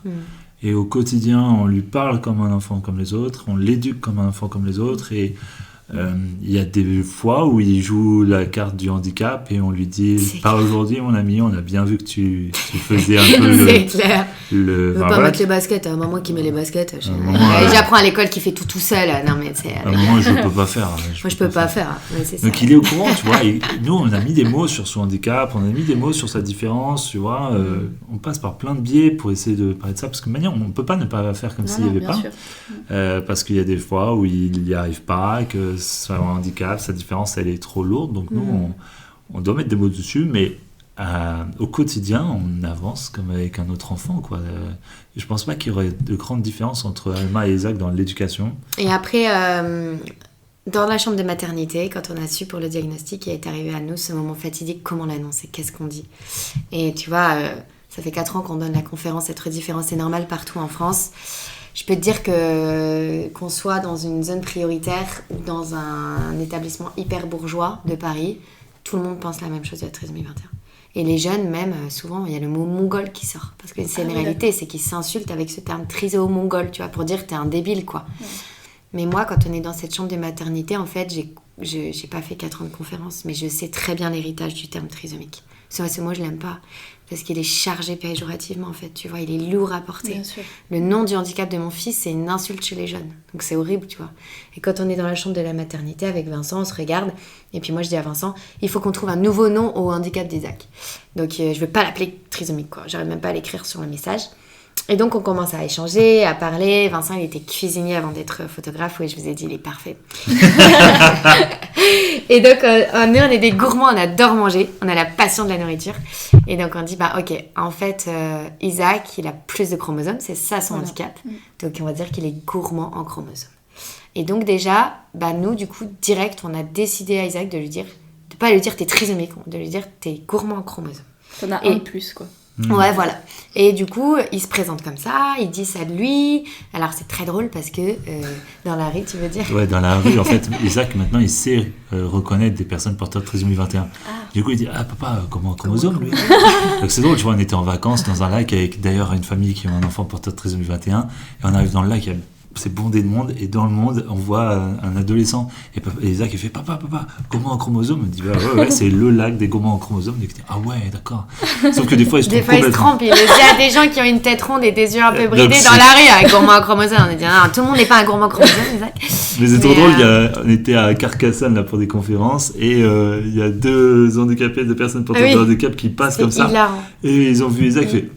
Et au quotidien, on lui parle comme un enfant comme les autres, on l'éduque comme un enfant comme les autres. Et il y a des fois où il joue la carte du handicap et on lui dit « Pas aujourd'hui, mon ami, on a bien vu que tu faisais un peu le... » C'est clair. Je veux pas mettre les baskets, maman qui met les baskets. J'apprends à l'école qui fait tout seul. Non, mais moi, je peux pas faire. Moi, je peux pas faire. C'est donc, il est au courant, tu vois. Et nous, on a mis des mots sur son handicap, on a mis des mots sur sa différence, tu vois. On passe par plein de biais pour essayer de parler de ça. Parce que manière, on peut pas ne pas faire comme s'il n'y avait pas. Parce qu'il y a des fois où il n'y arrive pas, que son handicap, sa différence, elle est trop lourde. Donc, nous, on doit mettre des mots dessus, mais au quotidien, on avance comme avec un autre enfant, quoi. Je pense pas qu'il y aurait de grandes différences entre Alma et Isaac dans l'éducation. Et après, dans la chambre de maternité, quand on a su pour le diagnostic, il est arrivé à nous ce moment fatidique, comment l'annoncer, qu'est-ce qu'on dit. Et tu vois, ça fait 4 ans qu'on donne la conférence Être différent, c'est normal partout en France. Je peux te dire qu'on soit dans une zone prioritaire ou dans un établissement hyper bourgeois de Paris, tout le monde pense la même chose de la trisomie 21. Et les jeunes, même, souvent, il y a le mot mongol qui sort. Parce que c'est une réalité, c'est qu'ils s'insultent avec ce terme triso-mongol, tu vois, pour dire t'es un débile, quoi. Ouais. Mais moi, quand on est dans cette chambre de maternité, en fait, j'ai pas fait 4 ans de conférence, mais je sais très bien l'héritage du terme trisomique. Ce mot, je l'aime pas. Parce qu'il est chargé péjorativement, en fait, tu vois, il est lourd à porter. Le nom du handicap de mon fils, c'est une insulte chez les jeunes. Donc c'est horrible, tu vois. Et quand on est dans la chambre de la maternité avec Vincent, on se regarde, et puis moi je dis à Vincent, il faut qu'on trouve un nouveau nom au handicap d'Isaac. Donc je veux pas l'appeler trisomique, quoi. J'arrive même pas à l'écrire sur le message. Et donc on commence à échanger, à parler. Vincent, il était cuisinier avant d'être photographe. Oui, je vous ai dit, il est parfait. Et donc nous, on est des gourmands, on adore manger, on a la passion de la nourriture. Et donc on dit, ok, en fait, Isaac, il a plus de chromosomes, c'est ça son handicap. Donc on va dire qu'il est gourmand en chromosomes. Et donc déjà, nous, du coup, direct, on a décidé à Isaac de pas lui dire t'es trisomique, de lui dire t'es gourmand en chromosomes. T'en as un de plus, quoi. Ouais, voilà. Et du coup, il se présente comme ça, il dit ça de lui. Alors, c'est très drôle parce que dans la rue, tu veux dire ? Ouais, dans la rue, en fait, Isaac, maintenant, il sait reconnaître des personnes porteurs de trisomie 21. Du coup, il dit « Ah, papa, comment un chromosome, lui ?» Donc, c'est drôle, tu vois, on était en vacances dans un lac avec d'ailleurs une famille qui a un enfant porteur de trisomie 21. Et on arrive dans le lac, c'est bondé de monde, et dans le monde, on voit un adolescent. Et Isaac, il fait Papa, gourmand en chromosome. Il dit ouais, c'est le lac des gourmands en chromosomes. Et il dit, ah ouais, d'accord. Sauf que des fois, il se trompe complètement. Des fois, il se trompe. Il y a des gens qui ont une tête ronde et des yeux un peu bridés dans la rue avec gourmand en chromosomes. On dit, non, tout le monde n'est pas un gourmand en chromosomes, Isaac. Mais c'est trop drôle, on était à Carcassonne là, pour des conférences, et il y a 2 handicapés, 2 personnes porteurs de handicap qui passent comme ça. Hilarant. Et ils ont vu Isaac, fait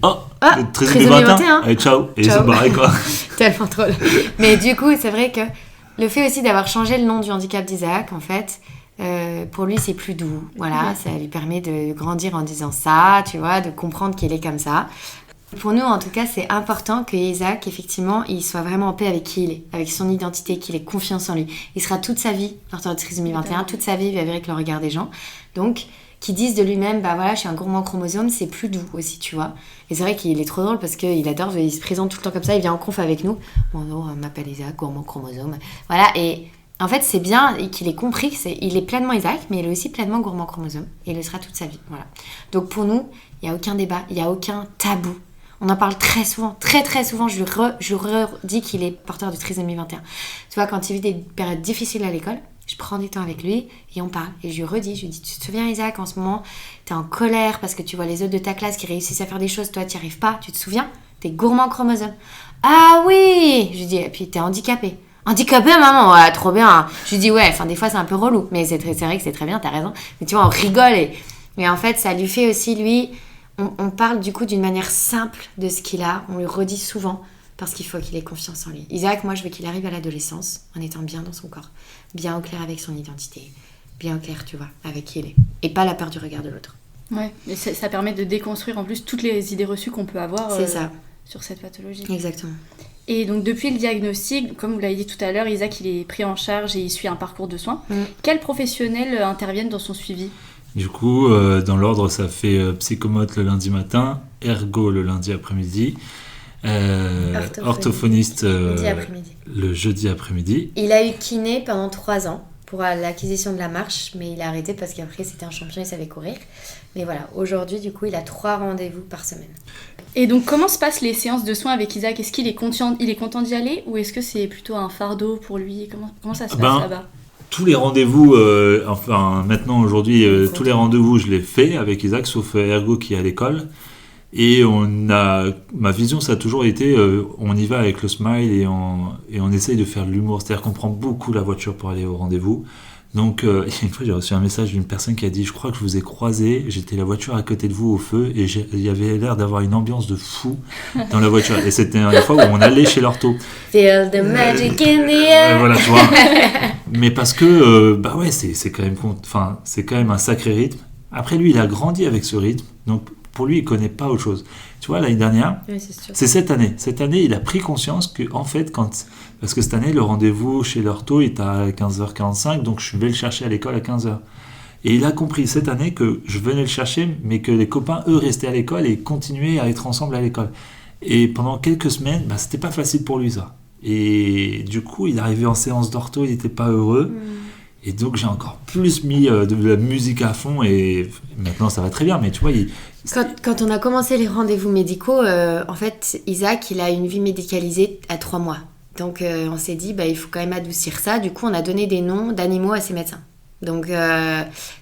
trisomie 21. Allez, ciao. Et ils sont barrés, quoi. Tellement drôle. Mais du coup, c'est vrai que le fait aussi d'avoir changé le nom du handicap d'Isaac, en fait, pour lui, c'est plus doux. Voilà, ça lui permet de grandir en disant ça, tu vois, de comprendre qu'il est comme ça. Pour nous, en tout cas, c'est important que Isaac, effectivement, il soit vraiment en paix avec qui il est, avec son identité, qu'il ait confiance en lui. Il sera toute sa vie porteur de trisomie 21, toute sa vie, il va vivre avec le regard des gens. Donc, qui disent de lui-même, bah voilà, je suis un gourmand chromosome, c'est plus doux aussi, tu vois. Et c'est vrai qu'il est trop drôle parce qu'il adore, il se présente tout le temps comme ça, il vient en conf avec nous. Bonjour, on m'appelle Isaac, gourmand chromosome. Voilà, et en fait, c'est bien qu'il ait compris qu'il est pleinement Isaac, mais il est aussi pleinement gourmand chromosome. Et il le sera toute sa vie, voilà. Donc pour nous, il n'y a aucun débat, il n'y a aucun tabou. On en parle très souvent, très souvent. Je redis qu'il est porteur de trisomie 21. Tu vois, quand il vit des périodes difficiles à l'école, je prends du temps avec lui et on parle. Et je lui redis, tu te souviens Isaac, en ce moment, t'es en colère parce que tu vois les autres de ta classe qui réussissent à faire des choses, toi t'y arrives pas, tu te souviens? T'es gourmand chromosome. Ah oui! Je lui dis, et puis t'es handicapé. Handicapé, maman? Ouais, trop bien. Je lui dis, ouais, enfin des fois c'est un peu relou, mais c'est vrai que c'est très bien, t'as raison. Mais tu vois, on rigole et en fait, ça lui fait aussi, lui... On parle du coup d'une manière simple de ce qu'il a, on lui redit souvent parce qu'il faut qu'il ait confiance en lui. Isaac, moi je veux qu'il arrive à l'adolescence en étant bien dans son corps, bien au clair avec son identité, bien au clair, tu vois, avec qui il est, et pas la peur du regard de l'autre. Ouais, et ça permet de déconstruire en plus toutes les idées reçues qu'on peut avoir sur cette pathologie. Exactement. Et donc depuis le diagnostic, comme vous l'avez dit tout à l'heure, Isaac il est pris en charge et il suit un parcours de soins. Quels professionnels interviennent dans son suivi ? Du coup, dans l'ordre, ça fait psychomote le lundi matin, ergo le lundi après-midi, orthophoniste le jeudi après-midi. Il a eu kiné pendant 3 ans pour l'acquisition de la marche, mais il a arrêté parce qu'après c'était un champion, il savait courir. Mais voilà, aujourd'hui, du coup, il a 3 rendez-vous par semaine. Et donc, comment se passent les séances de soins avec Isaac ? Est-ce qu'il est content d'y aller ou est-ce que c'est plutôt un fardeau pour lui ? Comment ça se passe là-bas ? Tous les rendez-vous, maintenant aujourd'hui, tous les rendez-vous je les fais avec Isaac, sauf Ergo qui est à l'école. Et ma vision ça a toujours été, on y va avec le smile et on essaye de faire de l'humour. C'est-à-dire qu'on prend beaucoup la voiture pour aller au rendez-vous. Donc une fois j'ai reçu un message d'une personne qui a dit, je crois que je vous ai croisé, j'étais la voiture à côté de vous au feu et il y avait l'air d'avoir une ambiance de fou dans la voiture. Et c'était une fois où on allait chez l'ortho. Feel the magic in the air. Voilà, tu vois. Mais parce que c'est quand même un sacré rythme. Après lui il a grandi avec ce rythme, donc pour lui il connaît pas autre chose. Tu vois, l'année dernière, oui, c'est sûr. C'est cette année il a pris conscience que en fait parce que cette année le rendez-vous chez l'ortho est à 15h45, donc je vais le chercher à l'école à 15h. Et il a compris cette année que je venais le chercher, mais que les copains eux restaient à l'école et continuaient à être ensemble à l'école. Et pendant quelques semaines, c'était pas facile pour lui ça. Et du coup, il est arrivé en séance d'ortho, il n'était pas heureux. Et donc, j'ai encore plus mis de la musique à fond. Et maintenant, ça va très bien. Mais tu vois, Quand on a commencé les rendez-vous médicaux, en fait, Isaac, il a une vie médicalisée à 3 mois. Donc, on s'est dit, il faut quand même adoucir ça. Du coup, on a donné des noms d'animaux à ses médecins. Donc,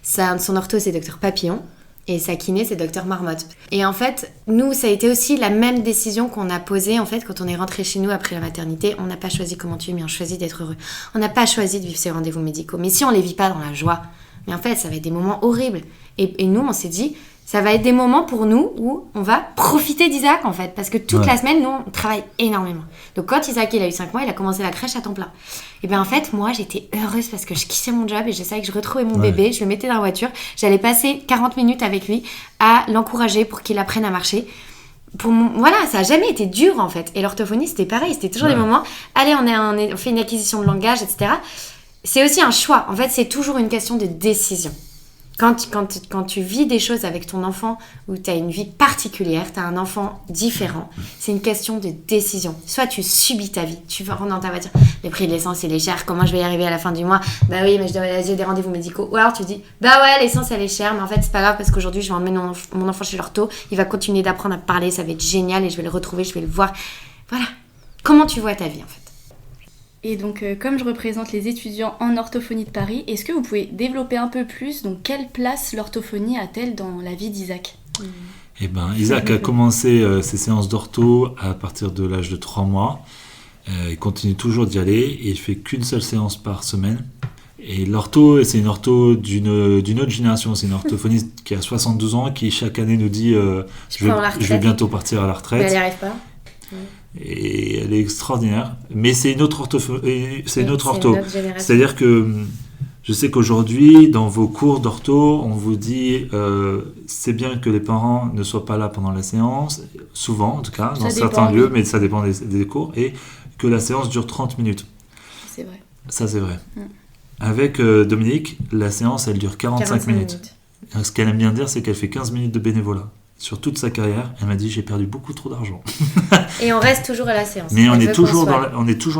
son ortho, c'est Dr Papillon. Et sa kiné, c'est Dr Marmotte. Et en fait, nous, ça a été aussi la même décision qu'on a posée, en fait, quand on est rentré chez nous après la maternité. On n'a pas choisi comment tu es, mais on choisit d'être heureux. On n'a pas choisi de vivre ces rendez-vous médicaux. Mais si on les vit pas dans la joie, mais en fait, ça va être des moments horribles. Et nous, on s'est dit, ça va être des moments pour nous où on va profiter d'Isaac, en fait. Parce que toute la semaine, nous, on travaille énormément. Donc, quand Isaac, il a eu 5 mois, il a commencé la crèche à temps plein. Et bien, en fait, moi, j'étais heureuse parce que je kiffais mon job et je savais que je retrouvais mon bébé. Je le mettais dans la voiture. J'allais passer 40 minutes avec lui à l'encourager pour qu'il apprenne à marcher. Voilà, ça n'a jamais été dur, en fait. Et l'orthophonie, c'était pareil. C'était toujours des moments, allez, on fait une acquisition de langage, etc. C'est aussi un choix. En fait, c'est toujours une question de décision. Quand tu vis des choses avec ton enfant où tu as une vie particulière, tu as un enfant différent, c'est une question de décision. Soit tu subis ta vie, tu vas rentrer dans ta voiture, le prix de l'essence il est cher, comment je vais y arriver à la fin du mois? Bah oui, mais j'ai des rendez-vous médicaux. Ou alors tu dis, bah ouais, l'essence elle est chère, mais en fait c'est pas grave parce qu'aujourd'hui je vais emmener mon enfant chez l'ortho, il va continuer d'apprendre à parler, ça va être génial et je vais le retrouver, je vais le voir. Voilà. Comment tu vois ta vie en fait? Et donc, comme je représente les étudiants en orthophonie de Paris, est-ce que vous pouvez développer un peu plus, donc quelle place l'orthophonie a-t-elle dans la vie d'Isaac ? Eh ben, Isaac a commencé ses séances d'ortho à partir de l'âge de 3 mois. Il continue toujours d'y aller et il fait qu'une seule séance par semaine. Et l'ortho, c'est une ortho d'une autre génération. C'est une orthophoniste qui a 72 ans qui chaque année nous dit je vais bientôt partir à la retraite. Mais elle n'y arrive pas. Et elle est extraordinaire, mais c'est une autre ortho. C'est-à-dire que Je sais qu'aujourd'hui, dans vos cours d'ortho, on vous dit c'est bien que les parents ne soient pas là pendant la séance, souvent en tout cas, dans certains lieux, mais ça dépend des cours, et que la séance dure 30 minutes. C'est vrai. Ça, c'est vrai. Avec Dominique, la séance, elle dure 45 minutes. Ce qu'elle aime bien dire, c'est qu'elle fait 15 minutes de bénévolat. Sur toute sa carrière, elle m'a dit j'ai perdu beaucoup trop d'argent. Et on reste toujours à la séance. Mais on est toujours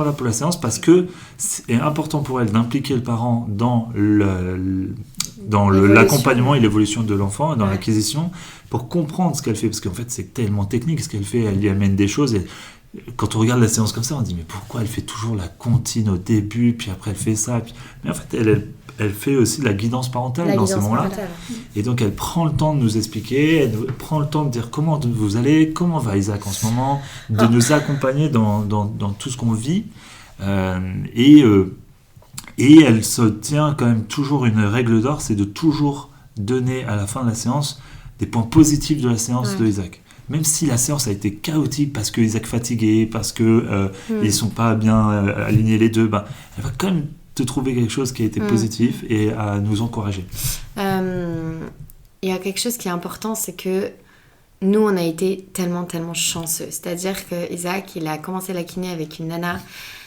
là pour la séance parce que c'est important pour elle d'impliquer le parent dans l'accompagnement et l'évolution de l'enfant, dans l'acquisition, pour comprendre ce qu'elle fait. Parce qu'en fait, c'est tellement technique ce qu'elle fait. Elle lui amène des choses. Et quand on regarde la séance comme ça, on dit mais pourquoi elle fait toujours la comptine au début, puis après elle fait ça. Mais en fait, elle fait aussi de la guidance parentale dans ces moments-là. Et donc, elle prend le temps de nous expliquer, elle prend le temps de dire comment vous allez, comment va Isaac en ce moment, de nous accompagner dans tout ce qu'on vit. Et elle se tient quand même toujours une règle d'or, c'est de toujours donner à la fin de la séance des points positifs de la séance de Isaac. Même si la séance a été chaotique parce que Isaac fatigué, parce que ils sont pas bien alignés les deux, elle va quand même te trouver quelque chose qui a été positif et à nous encourager. Il y a quelque chose qui est important, c'est que nous, on a été tellement chanceux. C'est-à-dire que Isaac, il a commencé la kiné avec une nana,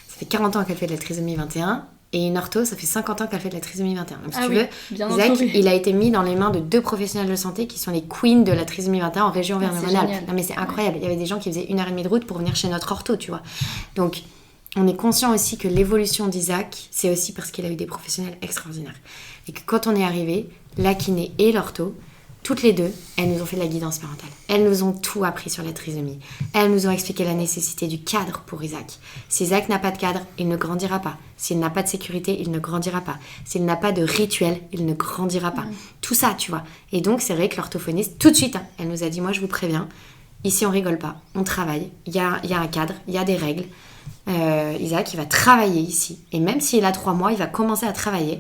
ça fait 40 ans qu'elle fait de la trisomie 21, et une ortho, ça fait 50 ans qu'elle fait de la trisomie 21. Donc, si tu veux, Isaac, il a été mis dans les mains de 2 professionnels de santé qui sont les queens de la trisomie 21 en région Auvergne-Rhône-Alpes. Non, mais c'est incroyable. Il y avait des gens qui faisaient 1h30 de route pour venir chez notre ortho, tu vois. Donc, on est conscient aussi que l'évolution d'Isaac, c'est aussi parce qu'il a eu des professionnels extraordinaires. Et que quand on est arrivé, la kiné et l'ortho, toutes les deux, elles nous ont fait de la guidance parentale. Elles nous ont tout appris sur la trisomie. Elles nous ont expliqué la nécessité du cadre pour Isaac. Si Isaac n'a pas de cadre, il ne grandira pas. S'il n'a pas de sécurité, il ne grandira pas. S'il n'a pas de rituel, il ne grandira pas. Tout ça, tu vois. Et donc, c'est vrai que l'orthophoniste, tout de suite, elle nous a dit, moi, je vous préviens, ici, on rigole pas. On travaille. Il y a un cadre, il y a des règles. Isaac, il va travailler ici. Et même s'il a 3 mois, il va commencer à travailler.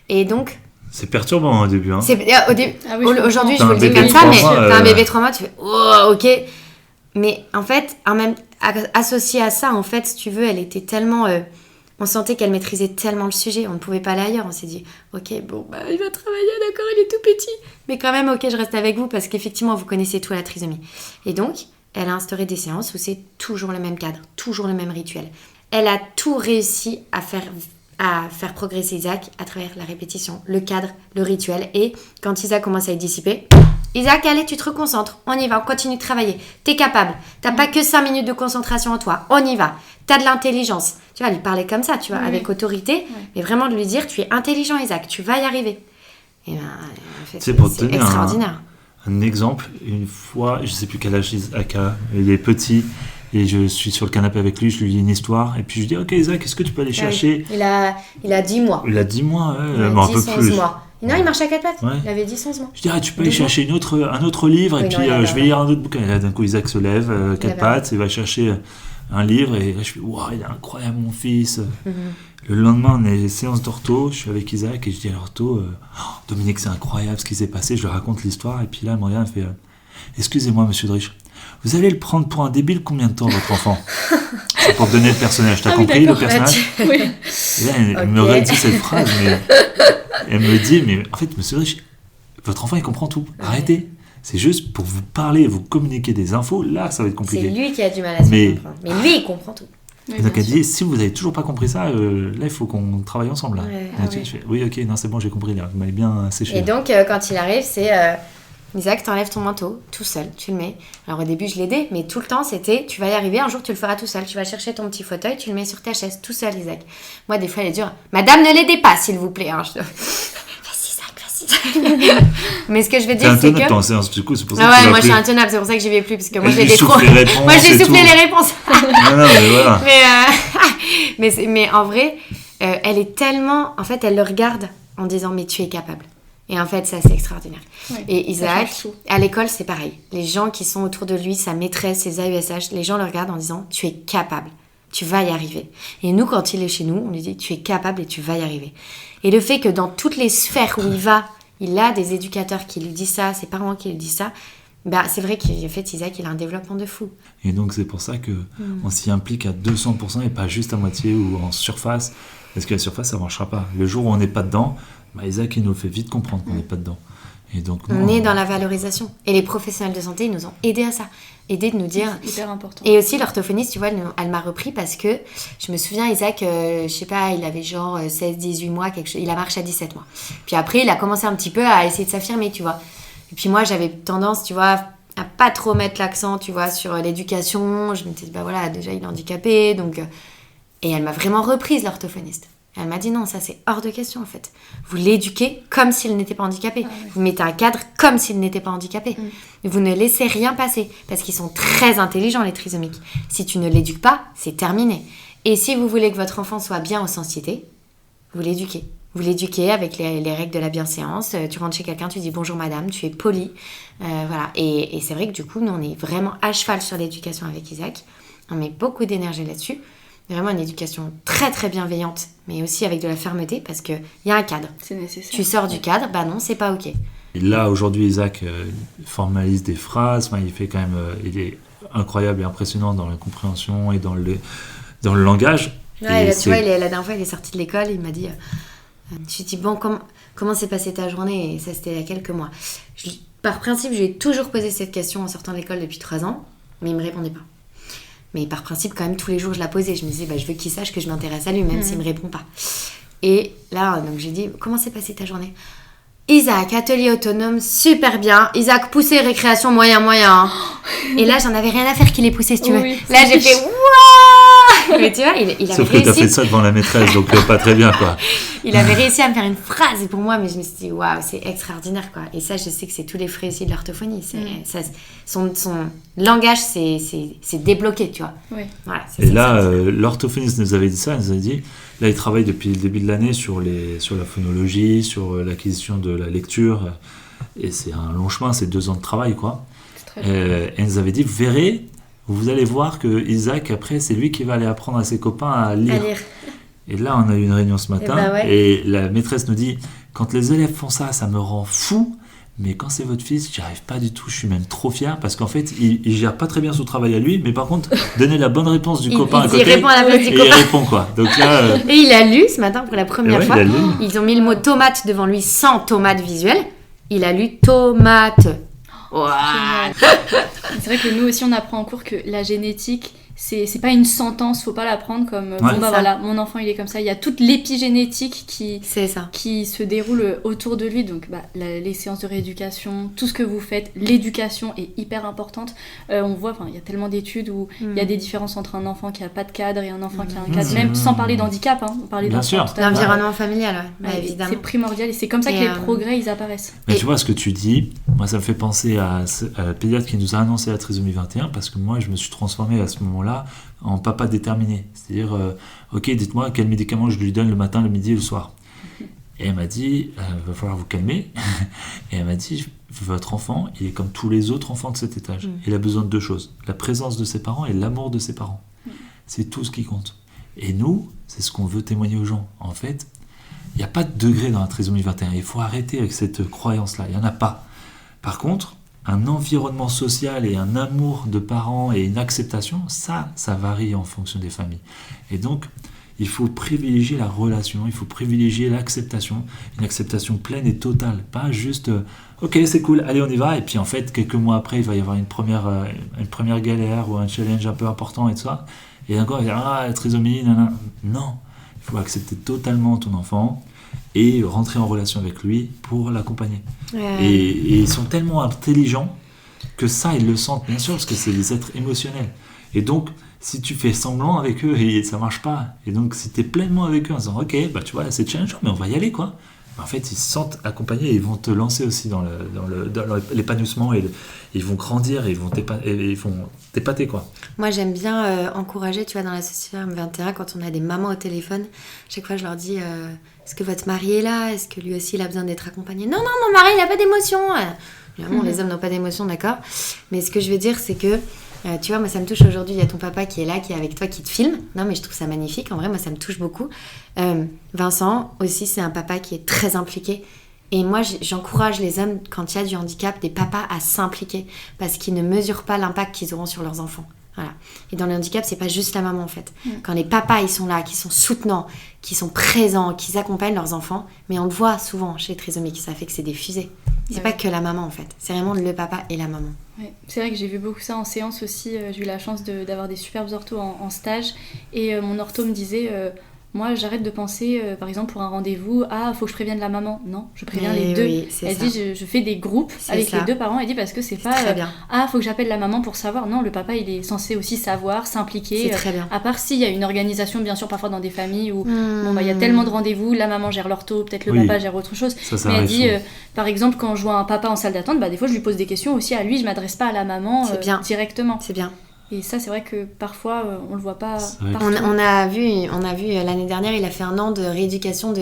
Et donc... C'est perturbant au début. Hein. Aujourd'hui, je vous le dis comme ça, mais t'as un bébé 3 mois, tu fais « Oh, ok ». Mais en fait, associé à ça, en fait, si tu veux, elle était tellement... on sentait qu'elle maîtrisait tellement le sujet, on ne pouvait pas aller ailleurs. On s'est dit « Ok, bon, il va travailler, d'accord, il est tout petit. Mais quand même, ok, je reste avec vous parce qu'effectivement, vous connaissez tout à la trisomie. » Et donc... elle a instauré des séances où c'est toujours le même cadre, toujours le même rituel. Elle a tout réussi à faire progresser Isaac à travers la répétition, le cadre, le rituel. Et quand Isaac commence à être dissipé, Isaac, allez, tu te reconcentres, on y va, on continue de travailler. T'es capable, t'as pas que 5 minutes de concentration en toi, on y va. T'as de l'intelligence. Tu vas lui parler comme ça, tu vois, avec autorité, mais vraiment de lui dire, tu es intelligent Isaac, tu vas y arriver. Et en fait, c'est extraordinaire. Un exemple, une fois, je sais plus quel âge Isaac a, il est petit, et je suis sur le canapé avec lui, je lui lis une histoire, et puis je dis ok Isaac, est-ce que tu peux aller chercher... Il a 10 mois. Il a 10 mois, un peu 10, plus. 11 mois. Non, il marche à 4 pattes, il avait 10-11 mois. Je dis tu peux aller chercher un autre livre, et puis je vais lire un autre bouquin. Et là d'un coup Isaac se lève, 4 pattes, il va chercher un livre, et là je fais waouh, il est incroyable mon fils. Le lendemain, on est séance d'ortho, je suis avec Isaac et je dis à l'ortho, Dominique, c'est incroyable ce qui s'est passé, je lui raconte l'histoire, et puis là, elle me regarde, elle fait, excusez-moi, monsieur Drich, vous allez le prendre pour un débile combien de temps, votre enfant? C'est pour te donner le personnage, t'as compris le personnage? Oui. Et là, elle me redit cette phrase, mais elle me dit, mais en fait, monsieur Drich, votre enfant, il comprend tout, arrêtez. C'est juste pour vous parler, vous communiquer des infos, là, ça va être compliqué. C'est lui qui a du mal à se comprendre, mais lui, il comprend tout. Oui, donc elle dit, si vous n'avez toujours pas compris ça, là il faut qu'on travaille ensemble. Là. Je fais, oui ok, non c'est bon, j'ai compris, là. Vous m'avez bien séché. Et donc quand il arrive, c'est Isaac, t'enlèves ton manteau tout seul, tu le mets. Alors au début je l'aidais, mais tout le temps c'était, tu vas y arriver, un jour tu le feras tout seul. Tu vas chercher ton petit fauteuil, tu le mets sur ta chaise tout seul Isaac. Moi des fois elle est dure, madame ne l'aidez pas s'il vous plaît. Hein. Mais ce que je veux dire, c'est que... T'es séance du coup, c'est pour ça que moi je suis intenable, c'est pour ça que j'y vais plus, parce que moi je l'aidais trop. Moi j'ai soufflé les réponses. Non, mais voilà. Mais en vrai, elle est tellement... En fait, elle le regarde en disant, mais tu es capable. Et en fait, ça, c'est extraordinaire. Ouais, et Isaac, à l'école, c'est pareil. Les gens qui sont autour de lui, sa maîtresse, ses AESH, les gens le regardent en disant, tu es capable. Tu vas y arriver. Et nous, quand il est chez nous, on lui dit, tu es capable et tu vas y arriver. Et le fait que dans toutes les sphères où il va, il a des éducateurs qui lui disent ça, ses parents qui lui disent ça, Bah, c'est vrai qu'en fait, Isaac, il a un développement de fou. Et donc, c'est pour ça qu'on s'y implique à 200% et pas juste à moitié ou en surface. Parce que la surface, ça ne marchera pas. Le jour où on n'est pas dedans, Isaac, il nous fait vite comprendre qu'on n'est pas dedans. Et donc, on est dans la valorisation. Et les professionnels de santé, ils nous ont aidés à ça. Aidés de nous dire... C'est hyper important. Et aussi, l'orthophoniste, tu vois, elle m'a repris parce que je me souviens, Isaac, je sais pas, il avait genre 16-18 mois, quelque chose. Il a marché à 17 mois. Puis après, il a commencé un petit peu à essayer de s'affirmer, tu vois. Et puis moi, j'avais tendance, tu vois, à pas trop mettre l'accent, tu vois, sur l'éducation. Je me disais, bah voilà, déjà, il est handicapé, donc... Et elle m'a vraiment reprise, l'orthophoniste. Elle m'a dit non, ça c'est hors de question en fait. Vous l'éduquez comme s'il n'était pas handicapé. Vous mettez un cadre comme s'il n'était pas handicapé. Vous ne laissez rien passer parce qu'ils sont très intelligents les trisomiques. Si tu ne l'éduques pas, c'est terminé. Et si vous voulez que votre enfant soit bien en société, vous l'éduquez. Vous l'éduquez avec les règles de la bienséance. Tu rentres chez quelqu'un, tu dis bonjour madame, tu es poli. Voilà. Et c'est vrai que du coup, nous on est vraiment à cheval sur l'éducation avec Isaac. On met beaucoup d'énergie là-dessus. Vraiment une éducation très très bienveillante, mais aussi avec de la fermeté, parce qu'il y a un cadre. C'est nécessaire. Tu sors du cadre, bah non, c'est pas ok. Et là, aujourd'hui, Isaac formalise des phrases, il fait quand même, il est incroyable et impressionnant dans la compréhension et dans le langage. Ouais, tu vois, la dernière fois, il est sorti de l'école, il m'a dit, je lui ai dit, bon, comment s'est passée ta journée? Et ça, c'était il y a quelques mois. Par principe, je lui ai toujours posé cette question en sortant de l'école depuis 3 ans, mais il me répondait pas. Mais par principe, quand même, tous les jours, je la posais. Je me disais, je veux qu'il sache que je m'intéresse à lui, même s'il ne me répond pas. Et là, donc, j'ai dit, comment s'est passée ta journée? Isaac, atelier autonome, super bien. Isaac, poussé, récréation, moyen. Et là, j'en avais rien à faire qu'il ait poussé, si tu veux. Oui, là, j'ai fait, waouh! Mais tu vois, il avait Sauf réussi. que t'as fait ça devant la maîtresse, donc pas très bien, quoi. Il avait réussi à me faire une phrase pour moi, mais je me suis dit, waouh, c'est extraordinaire, quoi. Et ça, je sais que c'est tous les frais aussi de l'orthophonie. Son langage, c'est débloqué, tu vois. Oui. Voilà, et là, l'orthophoniste nous avait dit ça, il nous a dit, là, il travaille depuis le début de l'année sur la phonologie, sur l'acquisition de la lecture, et c'est un long chemin, c'est 2 ans de travail, quoi. C'est très Et il nous avait dit, vous verrez, vous allez voir que Isaac, après, c'est lui qui va aller apprendre à ses copains à lire. Et là, on a eu une réunion ce matin, et la maîtresse nous dit, quand les élèves font ça, ça me rend fou, mais quand c'est votre fils, j'y arrive pas du tout, je suis même trop fier, parce qu'en fait, il gère pas très bien son travail à lui, mais par contre, donner la bonne réponse du copain à côté, il répond à la place du copain. Il répond, quoi. Donc là, et il a lu ce matin pour la première fois, ils ont mis le mot tomate devant lui sans tomate visuelle, il a lu tomate. Wow. C'est vrai que nous aussi on apprend en cours que la génétique c'est pas une sentence, faut pas la prendre comme voilà, mon enfant il est comme ça. Il y a toute l'épigénétique qui se déroule autour de lui, donc les séances de rééducation, tout ce que vous faites, l'éducation est hyper importante. On voit, il y a tellement d'études où il y a des différences entre un enfant qui a pas de cadre et un enfant qui a un cadre, même sans parler d'handicap, on parlait d'environnement familial, évidemment. C'est primordial et c'est comme ça que les progrès ils apparaissent. Mais tu vois ce que tu dis, moi ça me fait penser à la pédiatre qui nous a annoncé la trisomie 21, parce que moi je me suis transformé à ce moment-là en papa déterminé, c'est-à-dire ok, dites-moi quel médicament je lui donne le matin, le midi et le soir. Et elle m'a dit va falloir vous calmer. Et elle m'a dit, votre enfant il est comme tous les autres enfants de cet âge, il a besoin de 2 choses, la présence de ses parents et l'amour de ses parents. C'est tout ce qui compte. Et nous, c'est ce qu'on veut témoigner aux gens. En fait, il n'y a pas de degré dans la trisomie 21, il faut arrêter avec cette croyance-là, il n'y en a pas. Par contre, un environnement social et un amour de parents et une acceptation, ça varie en fonction des familles. Et donc, il faut privilégier la relation, il faut privilégier l'acceptation, une acceptation pleine et totale, pas juste ok, c'est cool, allez on y va, et puis en fait, quelques mois après, il va y avoir une première galère ou un challenge un peu important et tout ça, et encore, il va dire la trisomie, nanana. Non, il faut accepter totalement ton enfant et rentrer en relation avec lui pour l'accompagner. Et ils sont tellement intelligents que ça, ils le sentent, bien sûr, parce que c'est des êtres émotionnels. Et donc, si tu fais semblant avec eux et ça marche pas, et donc si tu es pleinement avec eux en disant ok, tu vois, c'est challengeant, mais on va y aller, quoi. En fait, ils se sentent accompagnés et ils vont te lancer aussi dans l'épanouissement et ils vont grandir et ils vont t'épater, quoi. Moi, j'aime bien encourager, tu vois, dans l'association 21, quand on a des mamans au téléphone, chaque fois je leur dis est-ce que votre mari est là? Est-ce que lui aussi il a besoin d'être accompagné? Non, mon mari il n'a pas d'émotion. Évidemment, les hommes n'ont pas d'émotion, d'accord. Mais ce que je veux dire, c'est que tu vois, moi ça me touche aujourd'hui, il y a ton papa qui est là, qui est avec toi, qui te filme. Non mais je trouve ça magnifique, en vrai moi ça me touche beaucoup. Vincent aussi, c'est un papa qui est très impliqué Et moi, j'encourage les hommes, quand il y a du handicap, des papas à s'impliquer parce qu'ils ne mesurent pas l'impact qu'ils auront sur leurs enfants. Voilà. Et dans le handicap, c'est pas juste la maman en fait. Quand les papas ils sont là, qui sont soutenants, qui sont présents, qui accompagnent leurs enfants, mais on le voit souvent chez les trisomiques, ça fait que c'est des fusées. C'est pas que la maman en fait, c'est vraiment le papa et la maman. Ouais. C'est vrai que j'ai vu beaucoup ça en séance aussi. J'ai eu la chance d'avoir des superbes orthos en stage et mon ortho me disait moi j'arrête de penser par exemple pour un rendez-vous faut que je prévienne la maman. Non, je préviens les deux. Oui, elle ça. dit je fais des groupes avec les deux parents. Elle dit parce que c'est pas très bien. Faut que j'appelle la maman pour savoir. Non, le papa il est censé aussi savoir, s'impliquer. C'est très bien. À part s'il y a une organisation bien sûr parfois dans des familles où il y a tellement de rendez-vous, la maman gère l'ortho, peut-être le papa gère autre chose. Ça mais elle dit souvent. par exemple quand je vois un papa en salle d'attente, des fois je lui pose des questions aussi à lui, je m'adresse pas à la maman directement. C'est bien. Et ça, c'est vrai que parfois, on le voit pas partout. On a vu l'année dernière, il a fait 1 an de rééducation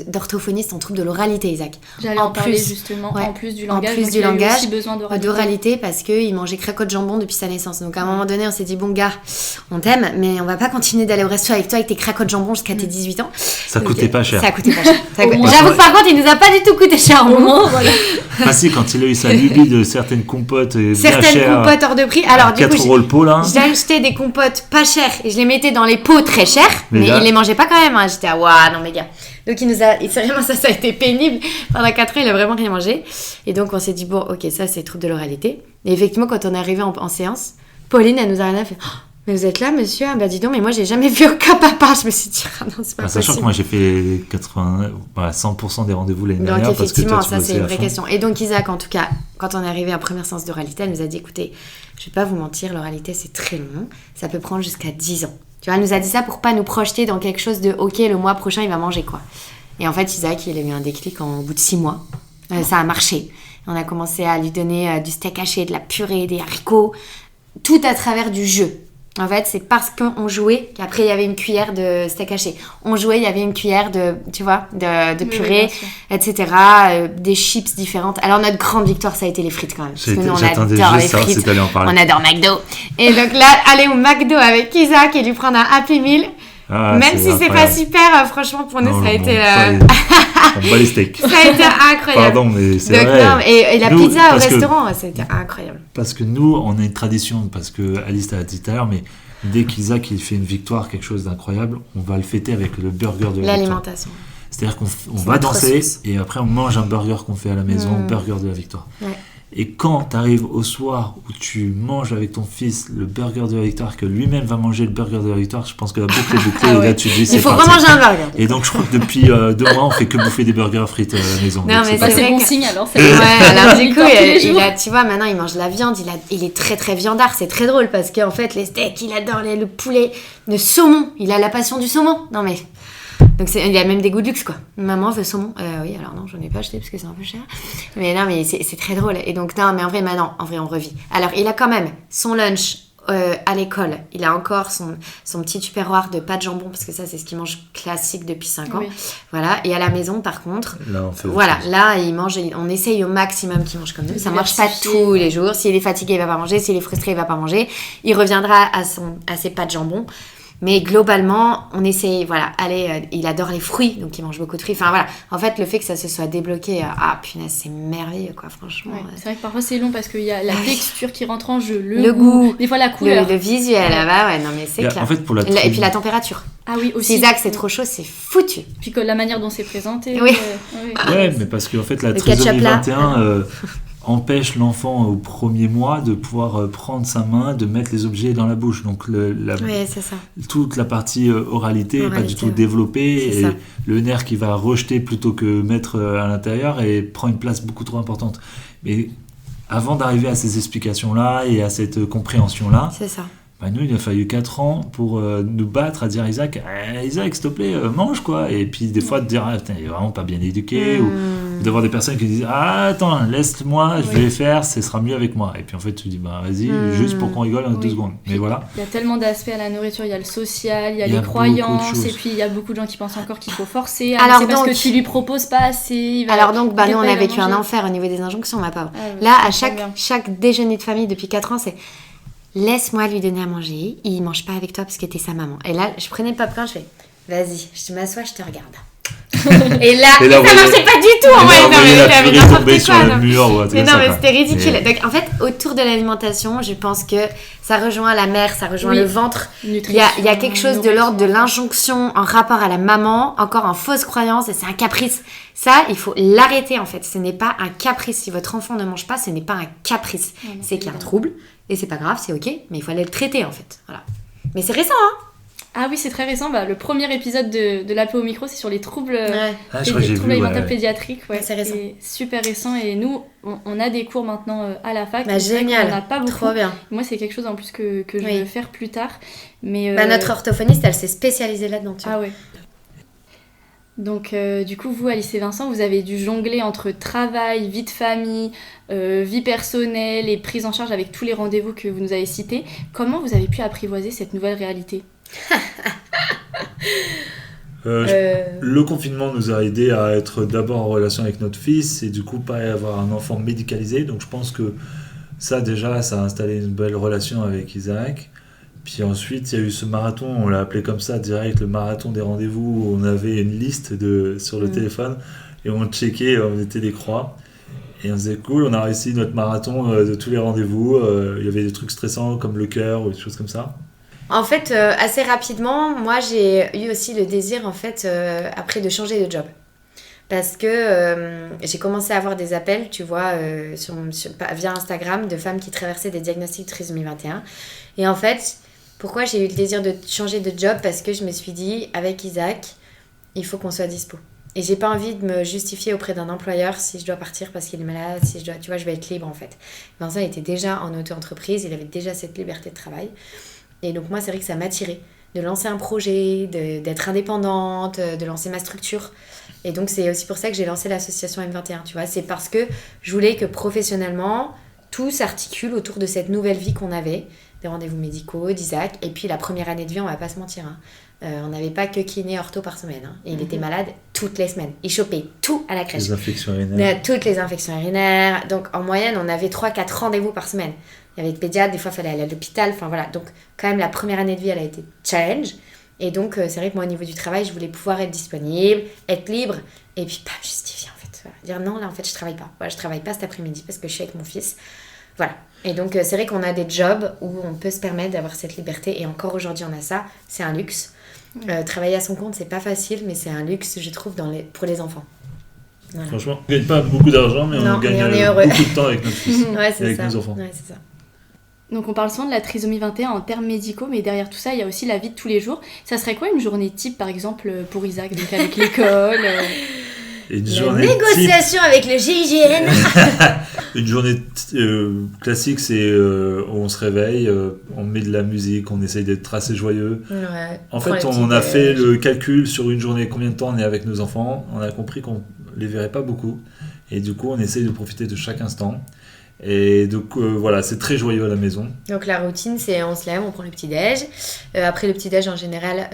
d'orthophoniste en trouble de l'oralité, Isaac. J'allais en parler justement, en plus du langage. En plus donc du il a eu langage, aussi besoin d'oralité parce qu'il mangeait cracotte jambon depuis sa naissance. Donc à un moment donné, on s'est dit, bon gars, on t'aime, mais on va pas continuer d'aller au resto avec toi avec tes cracottes jambon jusqu'à tes 18 ans. Ça coûtait pas cher. Ça coûtait pas cher. moins. J'avoue que par contre, il nous a pas du tout coûté cher. Au moins, voilà. Ah si, quand il a eu sa lubie de certaines compotes bien Certaines chères, compotes hors de prix. Alors du 4 coup, euros le pot là. j'ai acheté des compotes pas chères et je les mettais dans les pots très chers, mais il les mangeait pas quand même. Hein. J'étais non mais gars. Donc c'est vraiment ça a été pénible. Pendant 4 ans, il a vraiment rien mangé. Et donc on s'est dit bon, ok, ça c'est trouble de l'oralité. Et effectivement, quand on est arrivé en séance, Pauline, elle nous a rien à faire. Mais vous êtes là, monsieur? Dis donc, mais moi j'ai jamais vu aucun papa. Je me suis dit, non, c'est pas possible. Sachant que moi j'ai fait 100% des rendez-vous l'année dernière. Donc effectivement, parce que toi, ça c'est une vraie question. Et donc Isaac, en tout cas, quand on est arrivé en première séance d'oralité, elle nous a dit, écoutez, je vais pas vous mentir, l'oralité c'est très long. Ça peut prendre jusqu'à 10 ans. Tu vois, elle nous a dit ça pour pas nous projeter dans quelque chose de, ok, le mois prochain il va manger quoi. Et en fait, Isaac, il a eu un déclic au bout de 6 mois. Ça a marché. On a commencé à lui donner du steak haché, de la purée, des haricots, tout à travers du jeu. En fait, c'est parce qu'on jouait qu'après il y avait une cuillère de steak haché. On jouait, il y avait une cuillère de purée, etc. Des chips différentes. Alors notre grande victoire, ça a été les frites quand même. Parce que nous, on adore les frites. On adore McDo. Et donc là, aller au McDo avec Isaac et lui prendre un Happy Meal. Même si c'est pas super, franchement pour nous ça a été on bat les steaks. Ça a été incroyable. Pardon, mais c'est vrai. Non, et la pizza au restaurant, c'était incroyable. Parce que nous, on a une tradition, parce que Alice t'a dit tout à l'heure, mais dès qu'Isaac il fait une victoire, quelque chose d'incroyable, on va le fêter avec le burger de la l'alimentation. Victoire. C'est-à-dire qu'on va danser et après on mange un burger qu'on fait à la maison, burger de la victoire. Ouais. Et quand tu arrives au soir où tu manges avec ton fils le burger de la victoire, que lui-même va manger le burger de la victoire, je pense que la boucle est bouclée. Et là, tu te dis, il faut vraiment manger un burger. Et donc, je crois que depuis 2 mois, on fait que bouffer des burgers frites à la maison. Non, mais c'est bon signe alors. Alors du coup, tu vois, maintenant, il mange de la viande. Il est très, très viandard. C'est très drôle parce qu'en fait, les steaks, il adore le poulet, le saumon. Il a la passion du saumon. Non, mais... Donc il a même des goûts de luxe quoi. Maman veut saumon. Oui, alors non, j'en ai pas acheté parce que c'est un peu cher. Mais non, mais c'est très drôle. Et donc non, mais en vrai on revit. Alors il a quand même son lunch à l'école. Il a encore son petit tupperware de pâte jambon parce que ça c'est ce qu'il mange classique depuis 5 ans. Oui. Voilà. Et à la maison par contre, là on fait là il mange. On essaye au maximum qu'il mange comme nous. Ça marche pas tous les jours. S'il est fatigué, il va pas manger. S'il est frustré, il va pas manger. Il reviendra à ses pâtes jambon. Mais globalement, on essaye, il adore les fruits, donc il mange beaucoup de fruits. Enfin voilà, en fait, le fait que ça se soit débloqué, punaise, c'est merveilleux, quoi, franchement. Ouais, c'est vrai que parfois c'est long parce qu'il y a la texture qui rentre en jeu, le goût, des fois la couleur. Le visuel, non mais c'est clair. En fait, et puis la température. Ah oui, aussi. Si Isaac, c'est trop chaud, c'est foutu. Puis que la manière dont c'est présenté. Oui. Ouais, mais parce qu'en fait, la trisomie 21... empêche l'enfant au premier mois de pouvoir prendre sa main, de mettre les objets dans la bouche. Donc c'est ça. Toute la partie oralité n'est pas du tout développée et le nerf qui va rejeter plutôt que mettre à l'intérieur et prend une place beaucoup trop importante. Mais avant d'arriver à ces explications-là et à cette compréhension-là, c'est ça. Nous, il a fallu 4 ans pour nous battre à dire à Isaac, Isaac, s'il te plaît, mange quoi. Et puis des fois de dire, il est vraiment pas bien éduqué, ou d'avoir des personnes qui disent, attends, laisse-moi, je vais les faire, ce sera mieux avec moi. Et puis en fait, tu dis, vas-y, juste pour qu'on rigole en 2 secondes. Mais voilà. Il y a tellement d'aspects à la nourriture, il y a le social, il y a les croyances, et puis il y a beaucoup de gens qui pensent encore qu'il faut forcer. Alors c'est parce que tu lui proposes pas assez. Alors donc, nous, on a vécu un enfer au niveau des injonctions, ma pauvre. Là, à chaque déjeuner de famille depuis 4 ans, c'est... Laisse-moi lui donner à manger, il mange pas avec toi parce que t'es sa maman. Et là, je prenais le popcorn, je fais, vas-y, je m'assois, je te regarde. Et là, Et là, ça marchait pas du tout en vrai. Non, mais la t'avais purée n'importe tombée quoi, sur non. le mur ou un truc Mais comme non, ça, mais quoi. c'était ridicule. Mais- Donc en fait, autour de l'alimentation, je pense que ça rejoint la mère, ça rejoint Oui. le ventre. Nutrition, Il y a quelque chose de l'ordre de l'injonction en rapport à la maman, encore en fausse croyance, et c'est un caprice. Ça, il faut l'arrêter en fait. Ce n'est pas un caprice. Si votre enfant ne mange pas, ce n'est pas un caprice. non, C'est qu'il y a un évidemment. trouble, et c'est pas grave, c'est ok, mais il faut aller le traiter en fait. Voilà. Mais c'est récent, hein. Ah oui, c'est très récent. Le premier épisode de l'APO micro, c'est sur les troubles, Ouais. Ah, je crois que j'ai troubles vu, alimentaires ouais. pédiatriques. Ouais, C'est récent. super récent. Et nous, on a des cours maintenant à la fac. Bah, C'est vrai génial. qu'on en a pas beaucoup. Trop bien. Moi, c'est quelque chose en plus que je Oui. veux faire plus tard. Mais, Bah, notre orthophoniste, elle s'est spécialisée là-dedans, tu vois. Ah ouais. Donc, du coup, vous, Alice et Vincent, vous avez dû jongler entre travail, vie de famille, vie personnelle et prise en charge avec tous les rendez-vous que vous nous avez cités. Comment vous avez pu apprivoiser cette nouvelle réalité ? Le confinement nous a aidé à être d'abord en relation avec notre fils et du coup pas avoir un enfant médicalisé. Donc je pense que ça déjà, ça a installé une belle relation avec Isaac. Puis ensuite, il y a eu ce marathon, on l'a appelé comme ça direct, le marathon des rendez-vous, où on avait une liste sur le téléphone et on checkait, on mettait des croix. Et on se disait cool, on a réussi notre marathon de tous les rendez-vous. Il y avait des trucs stressants comme le cœur ou des choses comme ça. En fait, assez rapidement, moi j'ai eu aussi le désir en fait après de changer de job. Parce que j'ai commencé à avoir des appels, tu vois, via Instagram de femmes qui traversaient des diagnostics de trisomie 21. Et en fait, pourquoi j'ai eu le désir de changer de job ? Parce que je me suis dit, avec Isaac, il faut qu'on soit dispo. Et j'ai pas envie de me justifier auprès d'un employeur si je dois partir parce qu'il est malade, tu vois, je vais être libre en fait. Vincent était déjà en auto-entreprise, il avait déjà cette liberté de travail. Et donc moi, c'est vrai que ça m'attirait de lancer un projet, d'être indépendante, de lancer ma structure. Et donc c'est aussi pour ça que j'ai lancé l'association M21, tu vois. C'est parce que je voulais que professionnellement, tout s'articule autour de cette nouvelle vie qu'on avait, des rendez-vous médicaux, d'Isaac. Et puis la première année de vie, on va pas se mentir, hein. On n'avait pas que kiné ortho par semaine. Hein. Et il était malade toutes les semaines. Il chopait tout à la crèche. Les infections urinaires. Toutes les infections urinaires. Donc en moyenne, on avait 3-4 rendez-vous par semaine. Il y avait des pédiatres, des fois il fallait aller à l'hôpital. Enfin voilà. Donc quand même, la première année de vie, elle a été challenge. Et donc c'est vrai que moi, au niveau du travail, je voulais pouvoir être disponible, être libre. Et puis pas me justifier en fait. Voilà. Dire non, là en fait, je travaille pas. Voilà, je travaille pas cet après-midi parce que je suis avec mon fils. Voilà. Et donc c'est vrai qu'on a des jobs où on peut se permettre d'avoir cette liberté. Et encore aujourd'hui, on a ça. C'est un luxe. Travailler à son compte, c'est pas facile, mais c'est un luxe, je trouve, pour les enfants. Voilà. Franchement, on ne gagne pas beaucoup d'argent, mais Non, on gagne mais on est heureux. beaucoup de temps avec notre fils Ouais, et avec nos enfants. Ouais, c'est ça. Donc on parle souvent de la trisomie 21 en termes médicaux, mais derrière tout ça, il y a aussi la vie de tous les jours. Ça serait quoi une journée type, par exemple, pour Isaac, donc avec l'école Et une La journée négociation avec le GIGN. Une journée classique, c'est on se réveille, on met de la musique, on essaye d'être assez joyeux. Ouais, En fait, on a fait le calcul sur une journée, combien de temps on est avec nos enfants. On a compris qu'on les verrait pas beaucoup. Et du coup, on essaye de profiter de chaque instant. Et donc voilà, c'est très joyeux à la maison. Donc la routine, c'est on se lève, on prend le petit-déj. Après le petit-déj, en général,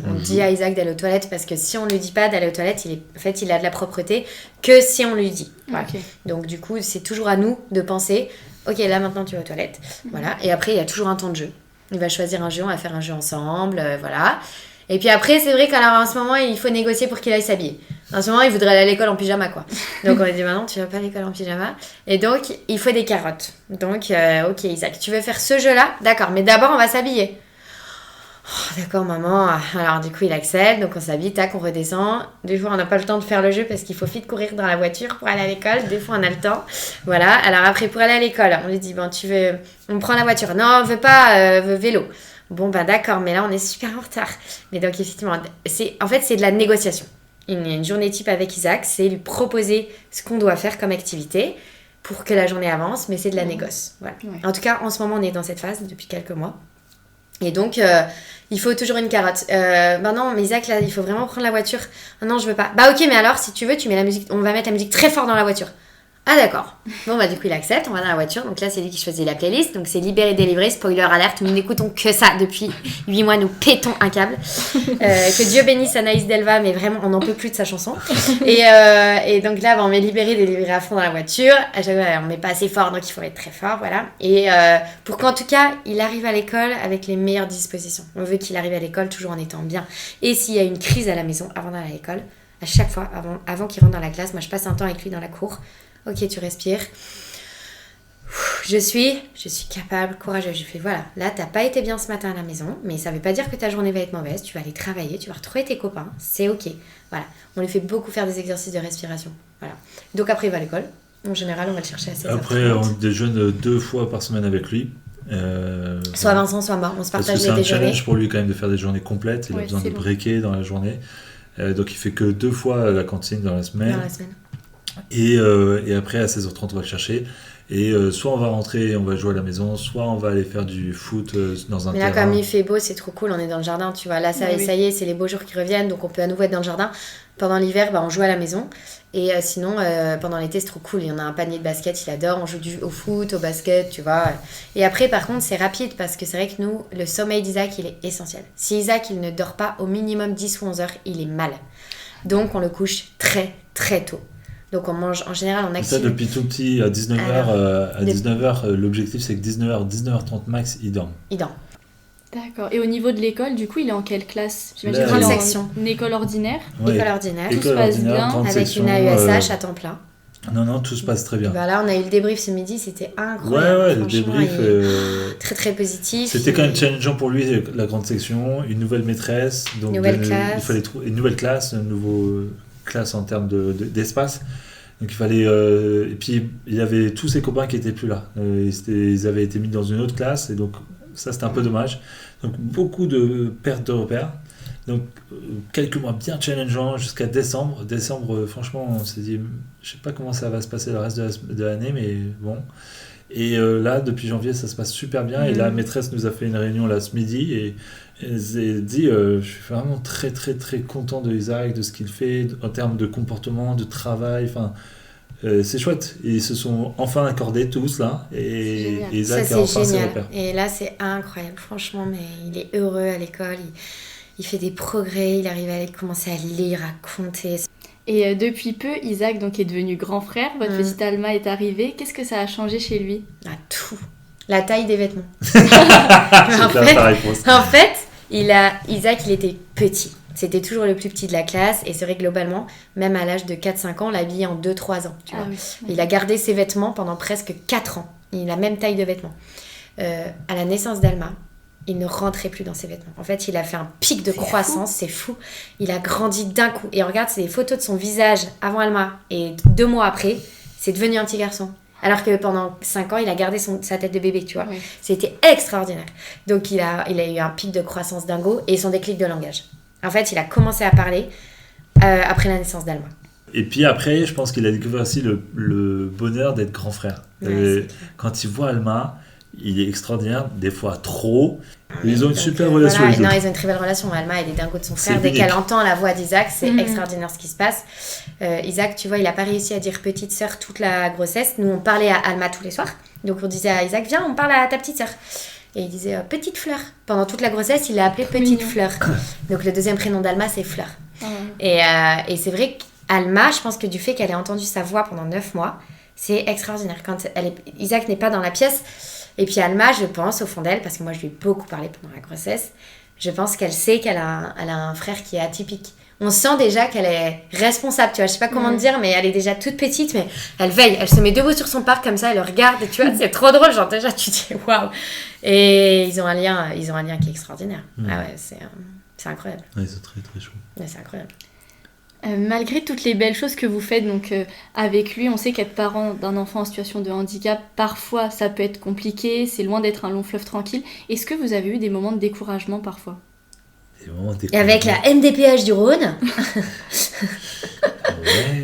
on dit à Isaac d'aller aux toilettes parce que si on lui dit pas d'aller aux toilettes, il a de la propreté que si on lui dit. Voilà. Ok. Donc du coup, c'est toujours à nous de penser, ok, là maintenant tu vas aux toilettes. Voilà. Et après, il y a toujours un temps de jeu. Il va choisir un jeu, on va faire un jeu ensemble, voilà. Et puis après, c'est vrai qu'en ce moment, il faut négocier pour qu'il aille s'habiller. En ce moment, il voudrait aller à l'école en pyjama, quoi. Donc on lui dit, non, tu vas pas à l'école en pyjama. Et donc, il faut des carottes. Donc, ok, Isaac, tu veux faire ce jeu-là ? D'accord, mais d'abord, on va s'habiller. Oh, d'accord, maman. Alors, du coup, il accepte. Donc, on s'habille, tac, on redescend. Des fois, on n'a pas le temps de faire le jeu parce qu'il faut vite courir dans la voiture pour aller à l'école. Des fois, on a le temps. Voilà. Alors, après, pour aller à l'école, on lui dit, bon, tu veux... On prend la voiture. Non, on veut pas, veut vélo. Bon, bah d'accord, mais là, on est super en retard. Mais donc, effectivement, c'est de la négociation. Une journée type avec Isaac, c'est lui proposer ce qu'on doit faire comme activité pour que la journée avance, mais c'est de la négoce. Voilà. Ouais. En tout cas, en ce moment, on est dans cette phase depuis quelques mois. Et donc, il faut toujours une carotte. Non, mais Isaac, là, il faut vraiment prendre la voiture. Ah non, je veux pas. Bah ok, mais alors, si tu veux, tu mets la musique. On va mettre la musique très fort dans la voiture. Ah d'accord. Bon bah du coup il accepte, on va dans la voiture. Donc là c'est lui qui choisit la playlist. Donc c'est Libéré délivré, spoiler alerte, nous n'écoutons que ça depuis 8 mois, nous pétons un câble. Que Dieu bénisse Anaïs Delva, mais vraiment on n'en peut plus de sa chanson. Et donc là on met Libéré délivré à fond dans la voiture. À chaque fois on met pas assez fort donc il faut être très fort, voilà. Et pour qu'en tout cas il arrive à l'école avec les meilleures dispositions. On veut qu'il arrive à l'école toujours en étant bien. Et s'il y a une crise à la maison avant d'aller à l'école, À chaque fois, avant qu'il rentre dans la classe, moi je passe un temps avec lui dans la cour. Ok, tu respires. Je suis capable, courageuse. Je fais voilà, là t'as pas été bien ce matin à la maison, mais ça veut pas dire que ta journée va être mauvaise. Tu vas aller travailler, tu vas retrouver tes copains, c'est ok. Voilà, on lui fait beaucoup faire des exercices de respiration. Voilà. Donc après il va à l'école. En général, on va le chercher à 16h30. Après, on déjeune 2 fois par semaine avec lui. Soit Vincent, soit moi. On se partage les déjeuners. C'est un challenge pour lui quand même de faire des journées complètes. Il a besoin de breaker dans la journée. Donc il fait que 2 fois la cantine dans la semaine. Et après, à 16h30, on va le chercher. Et soit on va rentrer, on va jouer à la maison, soit on va aller faire du foot dans un terrain. Mais là, comme il fait beau, c'est trop cool, on est dans le jardin, tu vois. Là, ça y est, c'est les beaux jours qui reviennent, donc on peut à nouveau être dans le jardin. Pendant l'hiver, on joue à la maison. Et sinon, pendant l'été, c'est trop cool. Il y en a un panier de basket, il adore. On joue au foot, au basket, tu vois. Et après, par contre, c'est rapide parce que c'est vrai que nous, le sommeil d'Isaac, il est essentiel. Si Isaac, il ne dort pas au minimum 10 ou 11 heures, il est mal. Donc, on le couche très, très tôt. Donc on mange, en général, on active. Ça, depuis tout petit, à 19h, l'objectif c'est que 19h30 max, il dorme. D'accord. Et au niveau de l'école, du coup, il est en quelle classe? J'imagine grande section. Une école ordinaire. Ouais. École ordinaire. Tout se passe bien. Avec section, une AESH à temps plein. Non, tout se passe très bien. Voilà, on a eu le débrief ce midi, c'était incroyable. Ouais, le débrief. Très très positif. C'était quand même challengeant pour lui, la grande section, une nouvelle maîtresse. Donc nouvelle classe. Il fallait trouver une nouvelle classe, une nouvelle classe en termes d'espace. Donc il fallait. Et puis il y avait tous ses copains qui n'étaient plus là. Ils avaient été mis dans une autre classe, et donc ça c'était un peu dommage. Donc beaucoup de pertes de repères. Donc quelques mois bien challengeants jusqu'à décembre. Décembre, franchement, on s'est dit, je sais pas comment ça va se passer le reste de l'année, mais bon. Et là, depuis janvier, ça se passe super bien. Et la maîtresse nous a fait une réunion là ce midi, et elle s'est dit, je suis vraiment très très très content de Isaac, de ce qu'il fait en termes de comportement, de travail. Enfin, c'est chouette. Ils se sont enfin accordés tous là, et Isaac a enfin ses repères. Et là, c'est incroyable, franchement. Mais il est heureux à l'école. Il fait des progrès. Il arrive à commencer à lire, à compter. Et depuis peu, Isaac donc, est devenu grand frère. Votre petite Alma est arrivée. Qu'est-ce que ça a changé chez lui? Tout. La taille des vêtements. En fait, Isaac, il était petit. C'était toujours le plus petit de la classe. Et c'est vrai, globalement, même à l'âge de 4-5 ans, on l'habillait en 2-3 ans. Tu vois. Oui. Il a gardé ses vêtements pendant presque 4 ans. Il a la même taille de vêtements. À la naissance d'Alma, il ne rentrait plus dans ses vêtements. En fait, il a fait un pic de croissance, c'est fou. Il a grandi d'un coup. Et regarde, c'est des photos de son visage avant Alma. Et 2 mois après, c'est devenu un petit garçon. Alors que pendant 5 ans, il a gardé sa tête de bébé, tu vois. Oui. C'était extraordinaire. Donc, il a eu un pic de croissance dingo et son déclic de langage. En fait, il a commencé à parler après la naissance d'Alma. Et puis après, je pense qu'il a découvert aussi le bonheur d'être grand frère. Quand il voit Alma, il est extraordinaire, des fois trop. Ils ont une super relation. Voilà, non, ils ont une très belle relation. Alma, elle est dingo de son frère. Dès qu'elle entend la voix d'Isaac, c'est extraordinaire ce qui se passe. Isaac, tu vois, il n'a pas réussi à dire petite sœur toute la grossesse. Nous, on parlait à Alma tous les soirs. Donc, on disait à Isaac, viens, on parle à ta petite sœur. Et il disait petite Fleur. Pendant toute la grossesse, il l'a appelée petite Fleur. Donc, le deuxième prénom d'Alma, c'est Fleur. Et c'est vrai qu'Alma, je pense que du fait qu'elle ait entendu sa voix pendant 9 mois, c'est extraordinaire. Quand Isaac n'est pas dans la pièce. Et puis Alma, je pense, au fond d'elle, parce que moi je lui ai beaucoup parlé pendant la grossesse, je pense qu'elle sait qu'elle a un frère qui est atypique. On sent déjà qu'elle est responsable, tu vois, je sais pas comment te dire, mais elle est déjà toute petite, mais elle veille, elle se met debout sur son parc comme ça, elle le regarde, et tu vois, c'est trop drôle, genre déjà tu te dis waouh. Et ils ont un lien qui est extraordinaire. Ah ouais, c'est incroyable. Ouais, ils sont très très chauds. Ouais, c'est incroyable. Malgré toutes les belles choses que vous faites donc, avec lui, on sait qu'être parent d'un enfant en situation de handicap, parfois ça peut être compliqué, c'est loin d'être un long fleuve tranquille. Est-ce que vous avez eu des moments de découragement parfois? Et avec la MDPH du Rhône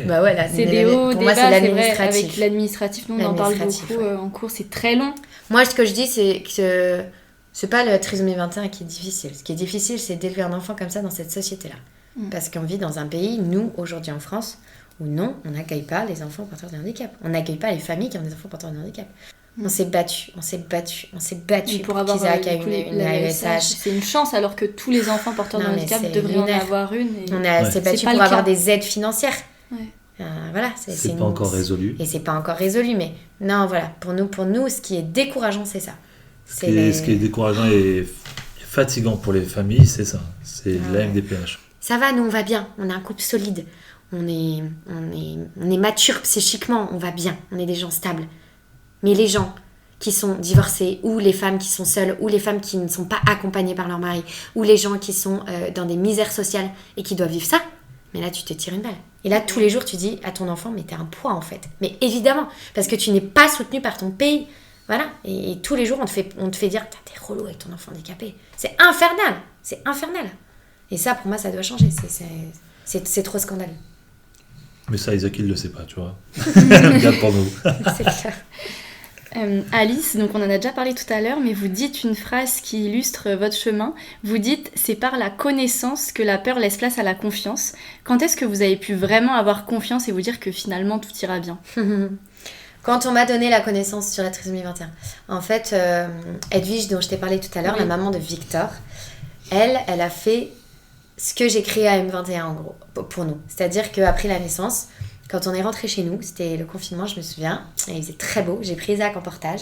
Bah ouais, là, c'est des hauts, des bas, c'est vrai, avec l'administratif, nous on en parle beaucoup en cours, c'est très long. Moi, ce que je dis, c'est que c'est pas le trisomie 21 qui est difficile. Ce qui est difficile, c'est d'élever un enfant comme ça dans cette société-là. Parce qu'on vit dans un pays, nous, aujourd'hui en France, où non, on n'accueille pas les enfants porteurs de handicap. On n'accueille pas les familles qui ont des enfants porteurs de handicap. On s'est battu pour avoir qu'Isaac a une AESH. C'est une chance, alors que tous les enfants porteurs de handicap devraient en avoir une. On s'est battu pour avoir des aides financières. Voilà, c'est pas encore résolu. Et c'est pas encore résolu, mais non, voilà, pour nous, ce qui est décourageant, c'est ça. Ce qui est décourageant et fatigant pour les familles, c'est ça. C'est la MDPH. Ça va, nous on va bien, on est un couple solide, on est mature psychiquement, on va bien, on est des gens stables. Mais les gens qui sont divorcés, ou les femmes qui sont seules, ou les femmes qui ne sont pas accompagnées par leur mari, ou les gens qui sont dans des misères sociales et qui doivent vivre ça, mais là tu te tires une balle. Et là tous les jours tu dis à ton enfant, mais t'es un poids en fait. Mais évidemment, parce que tu n'es pas soutenu par ton pays. Voilà, et tous les jours on te fait dire, t'es relou avec ton enfant handicapé. C'est infernal. Et ça pour moi ça doit changer, c'est trop scandaleux. Mais ça, Isaac, il le sait pas, tu vois. Regarde pour nous. C'est clair. Alice, donc on en a déjà parlé tout à l'heure, mais vous dites une phrase qui illustre votre chemin. Vous dites « c'est par la connaissance que la peur laisse place à la confiance ». Quand est-ce que vous avez pu vraiment avoir confiance et vous dire que finalement tout ira bien ? Quand on m'a donné la connaissance sur la trisomie 21. En fait, Edwige, dont je t'ai parlé tout à l'heure, la maman de Victor, elle a fait ce que j'ai créé à M21 en gros, pour nous. C'est-à-dire qu'après la naissance, quand on est rentré chez nous, c'était le confinement, je me souviens, et il faisait très beau, j'ai pris Isaac en portage,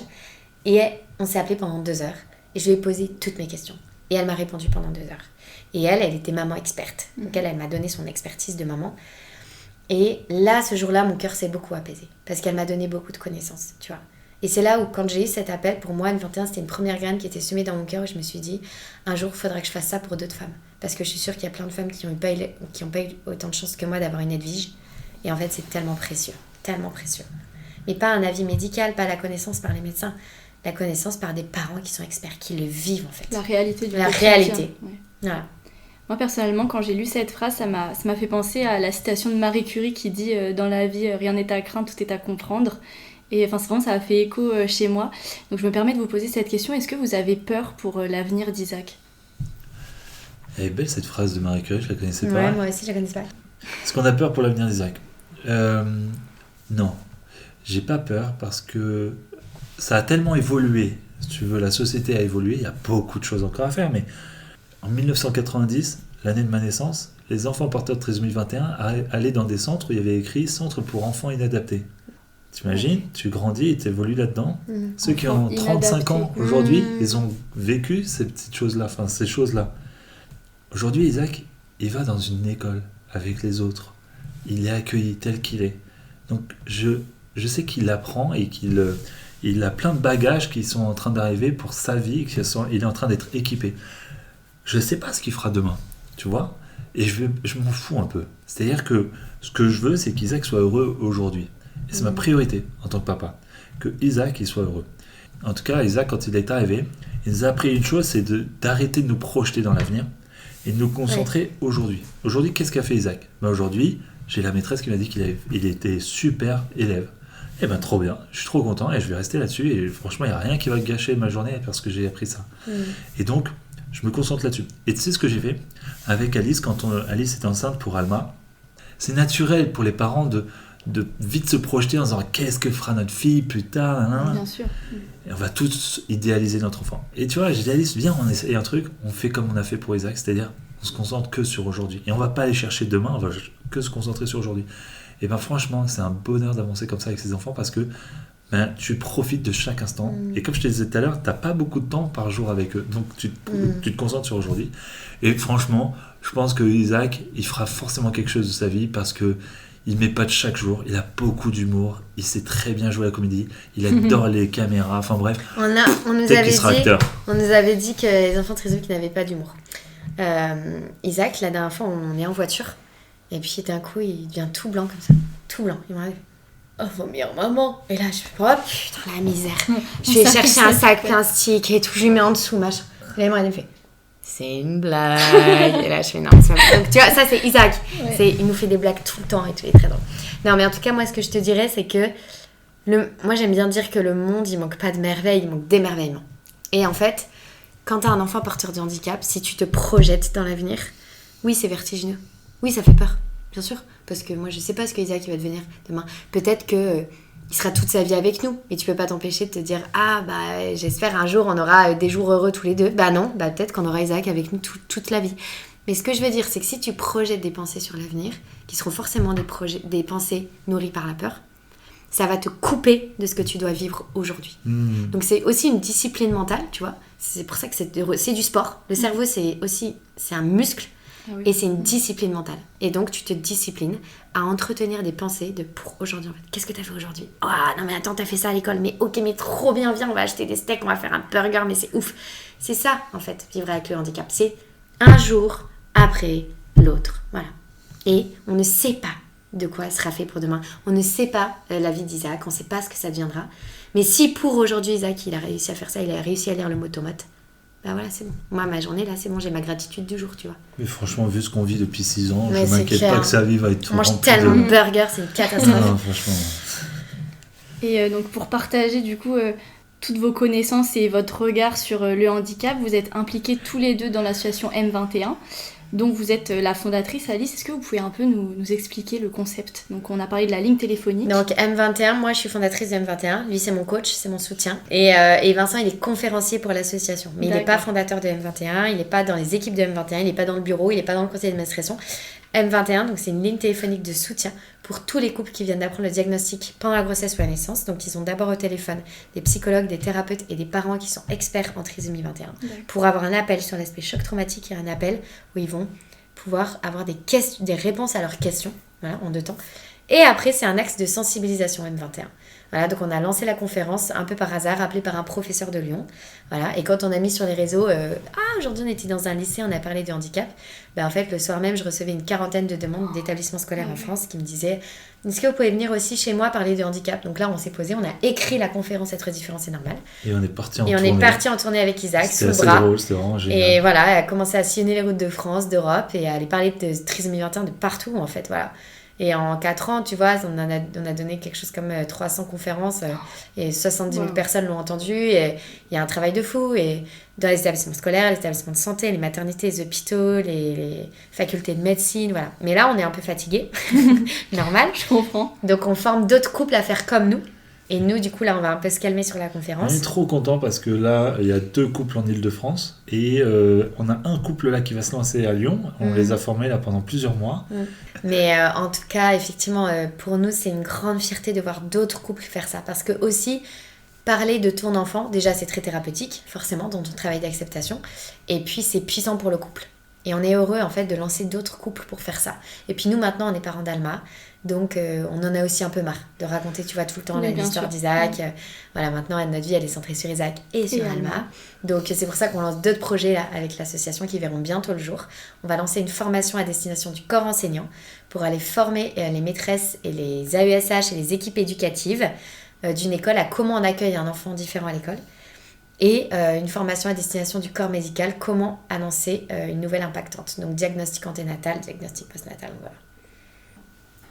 et on s'est appelé pendant 2 heures, et je lui ai posé toutes mes questions. Et elle m'a répondu pendant 2 heures. Et elle était maman experte. Donc elle m'a donné son expertise de maman. Et là, ce jour-là, mon cœur s'est beaucoup apaisé, parce qu'elle m'a donné beaucoup de connaissances, tu vois. Et c'est là où, quand j'ai eu cet appel, pour moi, M21, c'était une première graine qui était semée dans mon cœur, où je me suis dit, un jour, il faudra que je fasse ça pour d'autres femmes. Parce que je suis sûre qu'il y a plein de femmes qui n'ont pas eu autant de chance que moi d'avoir une Edwige. Et en fait, c'est tellement précieux. Mais pas un avis médical, pas la connaissance par les médecins. La connaissance par des parents qui sont experts, qui le vivent, en fait. La réalité du La quotidien. réalité. Ouais. Voilà. Moi, personnellement, quand j'ai lu cette phrase, ça m'a fait penser à la citation de Marie Curie qui dit « Dans la vie, rien n'est à craindre, tout est à comprendre ». Et enfin, vraiment, ça a fait écho chez moi. Donc, je me permets de vous poser cette question. Est-ce que vous avez peur pour l'avenir d'Isaac ? Elle est belle cette phrase de Marie Curie, je la connaissais pas. Ouais, moi aussi, je la connaissais pas. Est-ce qu'on a peur pour l'avenir d'Isaac ? Non, j'ai pas peur parce que ça a tellement évolué. Si tu veux, la société a évolué, il y a beaucoup de choses encore à faire, mais en 1990, l'année de ma naissance, les enfants porteurs de trisomie 21 allaient dans des centres où il y avait écrit « Centre pour enfants inadaptés ». T'imagines, tu grandis et t'évolues là-dedans. Ceux qui ont 35 ans aujourd'hui, ils ont vécu ces petites choses-là, enfin ces choses-là. Aujourd'hui, Isaac, il va dans une école avec les autres. Il est accueilli tel qu'il est. Donc, je sais qu'il apprend et il a plein de bagages qui sont en train d'arriver pour sa vie, il est en train d'être équipé. Je ne sais pas ce qu'il fera demain, tu vois, et je m'en fous un peu. C'est-à-dire que ce que je veux, c'est qu'Isaac soit heureux aujourd'hui. Et c'est ma priorité en tant que papa, que Isaac il soit heureux. En tout cas, Isaac, quand il est arrivé, il nous a appris une chose, c'est d'arrêter de nous projeter dans l'avenir et de nous concentrer aujourd'hui. Aujourd'hui, qu'est-ce qu'a fait Isaac ? Aujourd'hui, j'ai la maîtresse qui m'a dit qu'il était super élève. Eh ben trop bien, je suis trop content et je vais rester là-dessus. Et franchement, il n'y a rien qui va gâcher ma journée parce que j'ai appris ça. Et donc, je me concentre là-dessus. Et tu sais ce que j'ai fait avec Alice, quand Alice était enceinte pour Alma ? C'est naturel pour les parents de vite se projeter en disant qu'est-ce que fera notre fille plus tard. Bien sûr. Et on va tous idéaliser notre enfant. Et tu vois, j'ai dit Alice, viens, on essaye un truc, on fait comme on a fait pour Isaac, c'est-à-dire on se concentre que sur aujourd'hui. Et on va pas aller chercher demain, on va que se concentrer sur aujourd'hui. Et ben franchement, c'est un bonheur d'avancer comme ça avec ses enfants parce que tu profites de chaque instant. Et comme je te disais tout à l'heure, t'as pas beaucoup de temps par jour avec eux. Donc tu te concentres sur aujourd'hui. Et franchement, je pense que Isaac, il fera forcément quelque chose de sa vie parce que il met pas de chaque jour, il a beaucoup d'humour, il sait très bien jouer à la comédie, il adore les caméras, enfin bref. On nous avait dit que les enfants trisomiques n'avaient pas d'humour. Isaac, la dernière fois, on est en voiture, et puis d'un coup, il devient tout blanc comme ça, tout blanc. Il m'a dit « Oh, vomir, maman !» Et là, je fais « Oh putain, la misère !» Je vais chercher un sac plastique et tout, je lui mets en dessous, machin. Et là, il me fait « C'est une blague !» Et là, je fais « Non, c'est pas... » Donc tu vois, ça c'est Isaac. Ouais. Il nous fait des blagues tout le temps et tout, il est très drôle. Non, mais en tout cas, moi, ce que je te dirais, c'est que moi, j'aime bien dire que le monde, il manque pas de merveilles, il manque d'émerveillement. Et en fait, quand t'as un enfant porteur de handicap, si tu te projettes dans l'avenir, oui, c'est vertigineux. Oui, ça fait peur, bien sûr. Parce que moi, je sais pas ce que Isaac va devenir demain. Peut-être que il sera toute sa vie avec nous. Et tu peux pas t'empêcher de te dire « Ah, bah, j'espère un jour, on aura des jours heureux tous les deux. » Bah non, bah peut-être qu'on aura Isaac avec nous toute la vie. Mais ce que je veux dire, c'est que si tu projettes des pensées sur l'avenir, qui seront forcément des pensées nourries par la peur, ça va te couper de ce que tu dois vivre aujourd'hui. Donc c'est aussi une discipline mentale, tu vois. C'est pour ça que c'est du sport. Le cerveau, c'est un muscle. Ah oui. Et c'est une discipline mentale. Et donc, tu te disciplines à entretenir des pensées de pour aujourd'hui, en fait. Qu'est-ce que t'as fait aujourd'hui ? Ah, non, mais attends, t'as fait ça à l'école. Mais ok, mais trop bien, viens, on va acheter des steaks, on va faire un burger, mais c'est ouf. C'est ça, en fait, vivre avec le handicap. C'est un jour après l'autre. Voilà. Et on ne sait pas de quoi sera fait pour demain. On ne sait pas la vie d'Isaac, on ne sait pas ce que ça deviendra. Mais si pour aujourd'hui, Isaac, il a réussi à faire ça, il a réussi à lire le mot tomate, bah voilà, c'est bon. Moi, ma journée, là, c'est bon, j'ai ma gratitude du jour, tu vois. Mais franchement, vu ce qu'on vit depuis 6 ans, Ouais, je c'est m'inquiète clair. pas que sa vie va être On mange remplie tellement de- de burgers, c'est une catastrophe. Non, franchement. Et donc pour partager du coup toutes vos connaissances et votre regard sur le handicap, vous êtes impliqués tous les deux dans l'association M21. Donc vous êtes la fondatrice, Alice. Est-ce que vous pouvez un peu nous expliquer le concept ? Donc on a parlé de la ligne téléphonique. Donc M21, moi je suis fondatrice de M21, lui c'est mon coach, c'est mon soutien. Et Vincent il est conférencier pour l'association, mais il n'est pas D'accord. fondateur de M21, il n'est pas dans les équipes de M21, il n'est pas dans le bureau, il n'est pas dans le conseil d'administration. M21, donc c'est une ligne téléphonique de soutien pour tous les couples qui viennent d'apprendre le diagnostic pendant la grossesse ou la naissance. Donc ils ont d'abord au téléphone des psychologues, des thérapeutes et des parents qui sont experts en trisomie 21 pour avoir un appel sur l'aspect choc traumatique et un appel où ils vont pouvoir avoir des réponses à leurs questions, voilà, en 2 temps. Et après, c'est un axe de sensibilisation M21. Voilà, donc on a lancé la conférence un peu par hasard, appelée par un professeur de Lyon. Voilà, et quand on a mis sur les réseaux, aujourd'hui on était dans un lycée, on a parlé de handicap, ben en fait le soir même je recevais une 40aine de demandes d'établissements scolaires en France qui me disaient « Est-ce que vous pouvez venir aussi chez moi parler de handicap ?» Donc là on s'est posé, on a écrit la conférence Être différent c'est normal. Et on est parti en Et on tournée. est parti en tournée avec Isaac sous C'était le assez bras. drôle, c'était vraiment génial. Et voilà, elle a commencé à sillonner les routes de France, d'Europe et à aller parler de trisomie 21 de partout en fait, voilà. Et en 4 ans, tu vois, on a donné quelque chose comme 300 conférences et 70 000 personnes l'ont entendu. Et il y a un travail de fou. Et dans les établissements scolaires, les établissements de santé, les maternités, les hôpitaux, les facultés de médecine, voilà. Mais là, on est un peu fatigués, normal. Je comprends. Donc on forme d'autres couples à faire comme nous. Et nous, du coup, là, on va un peu se calmer sur la On conférence. est trop content parce que là, il y a 2 couples en Ile-de-France et on a un couple là qui va se lancer à Lyon. On les a formés là pendant plusieurs mois. Mais en tout cas, effectivement, pour nous, c'est une grande fierté de voir d'autres couples faire ça. Parce que aussi, parler de ton enfant, déjà, c'est très thérapeutique, forcément, dans ton travail d'acceptation. Et puis, c'est puissant pour le couple. Et on est heureux, en fait, de lancer d'autres couples pour faire ça. Et puis nous, maintenant, on est parents d'Alma. Donc, on en a aussi un peu marre de raconter, tu vois, tout le temps Oui, bien l'histoire sûr. d'Isaac. Voilà, maintenant, notre vie, elle est centrée sur Isaac et sur Et Alma. Alma. Donc, c'est pour ça qu'on lance d'autres projets là, avec l'association qui verront bientôt le jour. On va lancer une formation à destination du corps enseignant pour aller former les maîtresses et les AESH et les équipes éducatives d'une école à comment on accueille un enfant différent à l'école. Et une formation à destination du corps médical, comment annoncer une nouvelle impactante. Donc, diagnostic anténatal, diagnostic postnatal, voilà.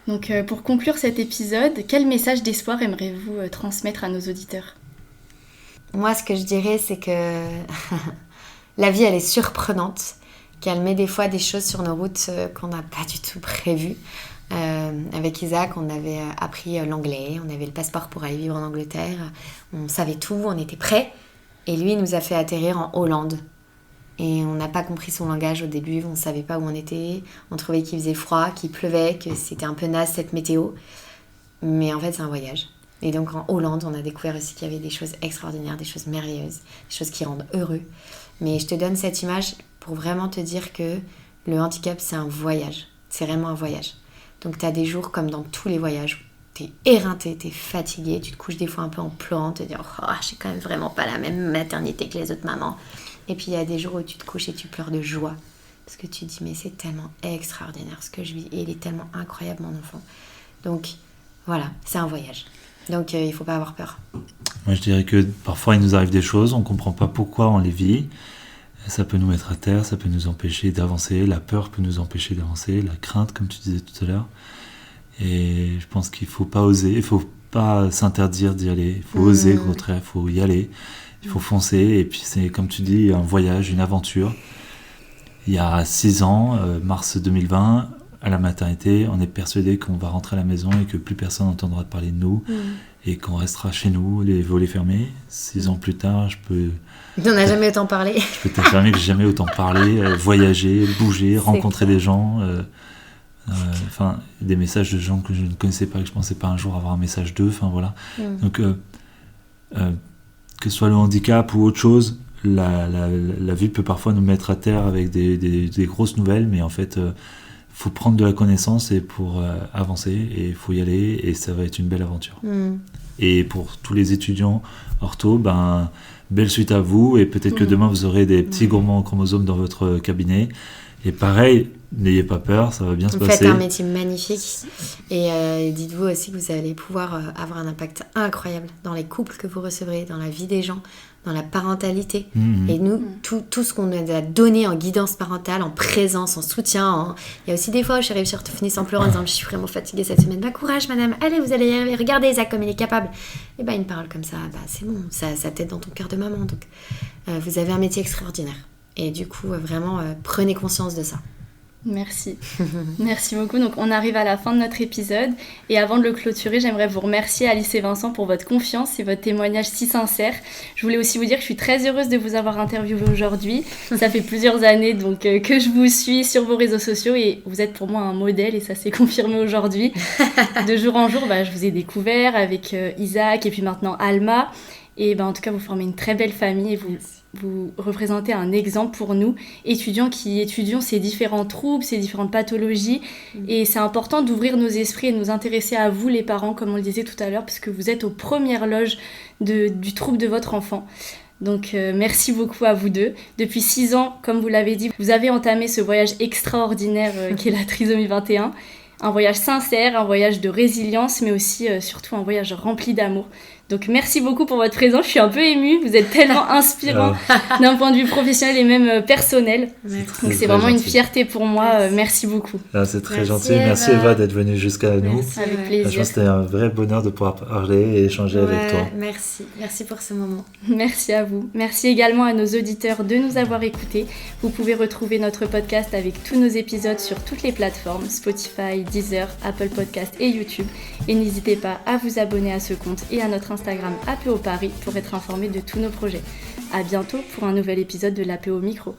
Donc pour conclure cet épisode, quel message d'espoir aimeriez-vous transmettre à nos auditeurs ? Moi, ce que je dirais, c'est que la vie, elle est surprenante, qu'elle met des fois des choses sur nos routes qu'on n'a pas du tout prévues. Avec Isaac, on avait appris l'anglais, on avait le passeport pour aller vivre en Angleterre, on savait tout, on était prêts. Et lui, il nous a fait atterrir en Hollande. Et on n'a pas compris son langage au début, on ne savait pas où on était, on trouvait qu'il faisait froid, qu'il pleuvait, que c'était un peu naze cette météo. Mais en fait, c'est un voyage. Et donc en Hollande, on a découvert aussi qu'il y avait des choses extraordinaires, des choses merveilleuses, des choses qui rendent heureux. Mais je te donne cette image pour vraiment te dire que le handicap, c'est un voyage. C'est vraiment un voyage. Donc tu as des jours comme dans tous les voyages, tu es éreinté, tu es fatigué, tu te couches des fois un peu en pleurant, te dire « Oh, j'ai quand même vraiment pas la même maternité que les autres mamans ». Et puis il y a des jours où tu te couches et tu pleures de joie. Parce que tu te dis, mais c'est tellement extraordinaire ce que je vis. Et il est tellement incroyable, mon enfant. Donc, voilà, c'est un voyage. Donc, il ne faut pas avoir peur. Moi, je dirais que parfois, il nous arrive des choses, on ne comprend pas pourquoi on les vit. Ça peut nous mettre à terre, ça peut nous empêcher d'avancer. La peur peut nous empêcher d'avancer. La crainte, comme tu disais tout à l'heure. Et je pense qu'il ne faut pas oser. Il ne faut pas s'interdire d'y aller. Il faut oser, au contraire, il faut y aller. Il faut foncer, et puis c'est, comme tu dis, un voyage, une aventure. Il y a 6 ans, mars 2020, à la maternité, on est persuadé qu'on va rentrer à la maison et que plus personne n'entendra parler de nous, et qu'on restera chez nous, les volets fermés. 6 ans plus tard, je peux On n'a jamais autant parlé. je peux t'affirmer que j'ai jamais autant parlé, voyager, bouger, rencontrer des gens, enfin, des messages de gens que je ne connaissais pas, que je pensais pas un jour avoir un message d'eux, enfin voilà. Donc, que ce soit le handicap ou autre chose, la vie peut parfois nous mettre à terre avec des grosses nouvelles, mais en fait, faut prendre de la connaissance et pour avancer, et il faut y aller, et ça va être une belle aventure. Et pour tous les étudiants ortho, belle suite à vous, et peut-être que demain vous aurez des petits gourmands chromosomes dans votre cabinet. Et pareil, n'ayez pas peur, ça va bien se passer. Vous faites un métier magnifique, et dites-vous aussi que vous allez pouvoir avoir un impact incroyable dans les couples que vous recevrez, dans la vie des gens, dans la parentalité. Et nous, tout ce qu'on nous a donné en guidance parentale, en présence, en soutien. Il y a aussi des fois où je suis arrivée sur Orthophonie sans pleurer en disant je suis vraiment fatiguée cette semaine. Courage madame, allez vous allez y arriver, regardez Isaac comme il est capable. Et une parole comme ça, c'est bon, ça t'aide dans ton cœur de maman. Donc vous avez un métier extraordinaire. Et du coup, vraiment, prenez conscience de ça. Merci. Merci beaucoup. Donc, on arrive à la fin de notre épisode. Et avant de le clôturer, j'aimerais vous remercier, Alice et Vincent, pour votre confiance et votre témoignage si sincère. Je voulais aussi vous dire que je suis très heureuse de vous avoir interviewé aujourd'hui. Ça fait plusieurs années donc, que je vous suis sur vos réseaux sociaux et vous êtes pour moi un modèle et ça s'est confirmé aujourd'hui. De jour en jour, je vous ai découvert avec Isaac et puis maintenant Alma. Et en tout cas, vous formez une très belle famille et vous représentez un exemple pour nous, étudiants qui étudions ces différents troubles, ces différentes pathologies. Et c'est important d'ouvrir nos esprits et de nous intéresser à vous, les parents, comme on le disait tout à l'heure, parce que vous êtes aux premières loges du trouble de votre enfant. Donc merci beaucoup à vous deux. Depuis 6 ans, comme vous l'avez dit, vous avez entamé ce voyage extraordinaire qu'est la trisomie 21. Un voyage sincère, un voyage de résilience, mais aussi surtout un voyage rempli d'amour. Donc merci beaucoup pour votre présence, je suis un peu émue, vous êtes tellement inspirant d'un point de vue professionnel et même personnel. Donc c'est vraiment une fierté pour moi, merci beaucoup. C'est très gentil, merci Eva d'être venue jusqu'à nous. Avec plaisir. Je pense que c'était un vrai bonheur de pouvoir parler et échanger avec toi. Merci pour ce moment. Merci à vous. Merci également à nos auditeurs de nous avoir écoutés. Vous pouvez retrouver notre podcast avec tous nos épisodes sur toutes les plateformes, Spotify, Deezer, Apple Podcast et YouTube. Et n'hésitez pas à vous abonner à ce compte et à notre Instagram APO Paris pour être informé de tous nos projets. À bientôt pour un nouvel épisode de l'APO Micro.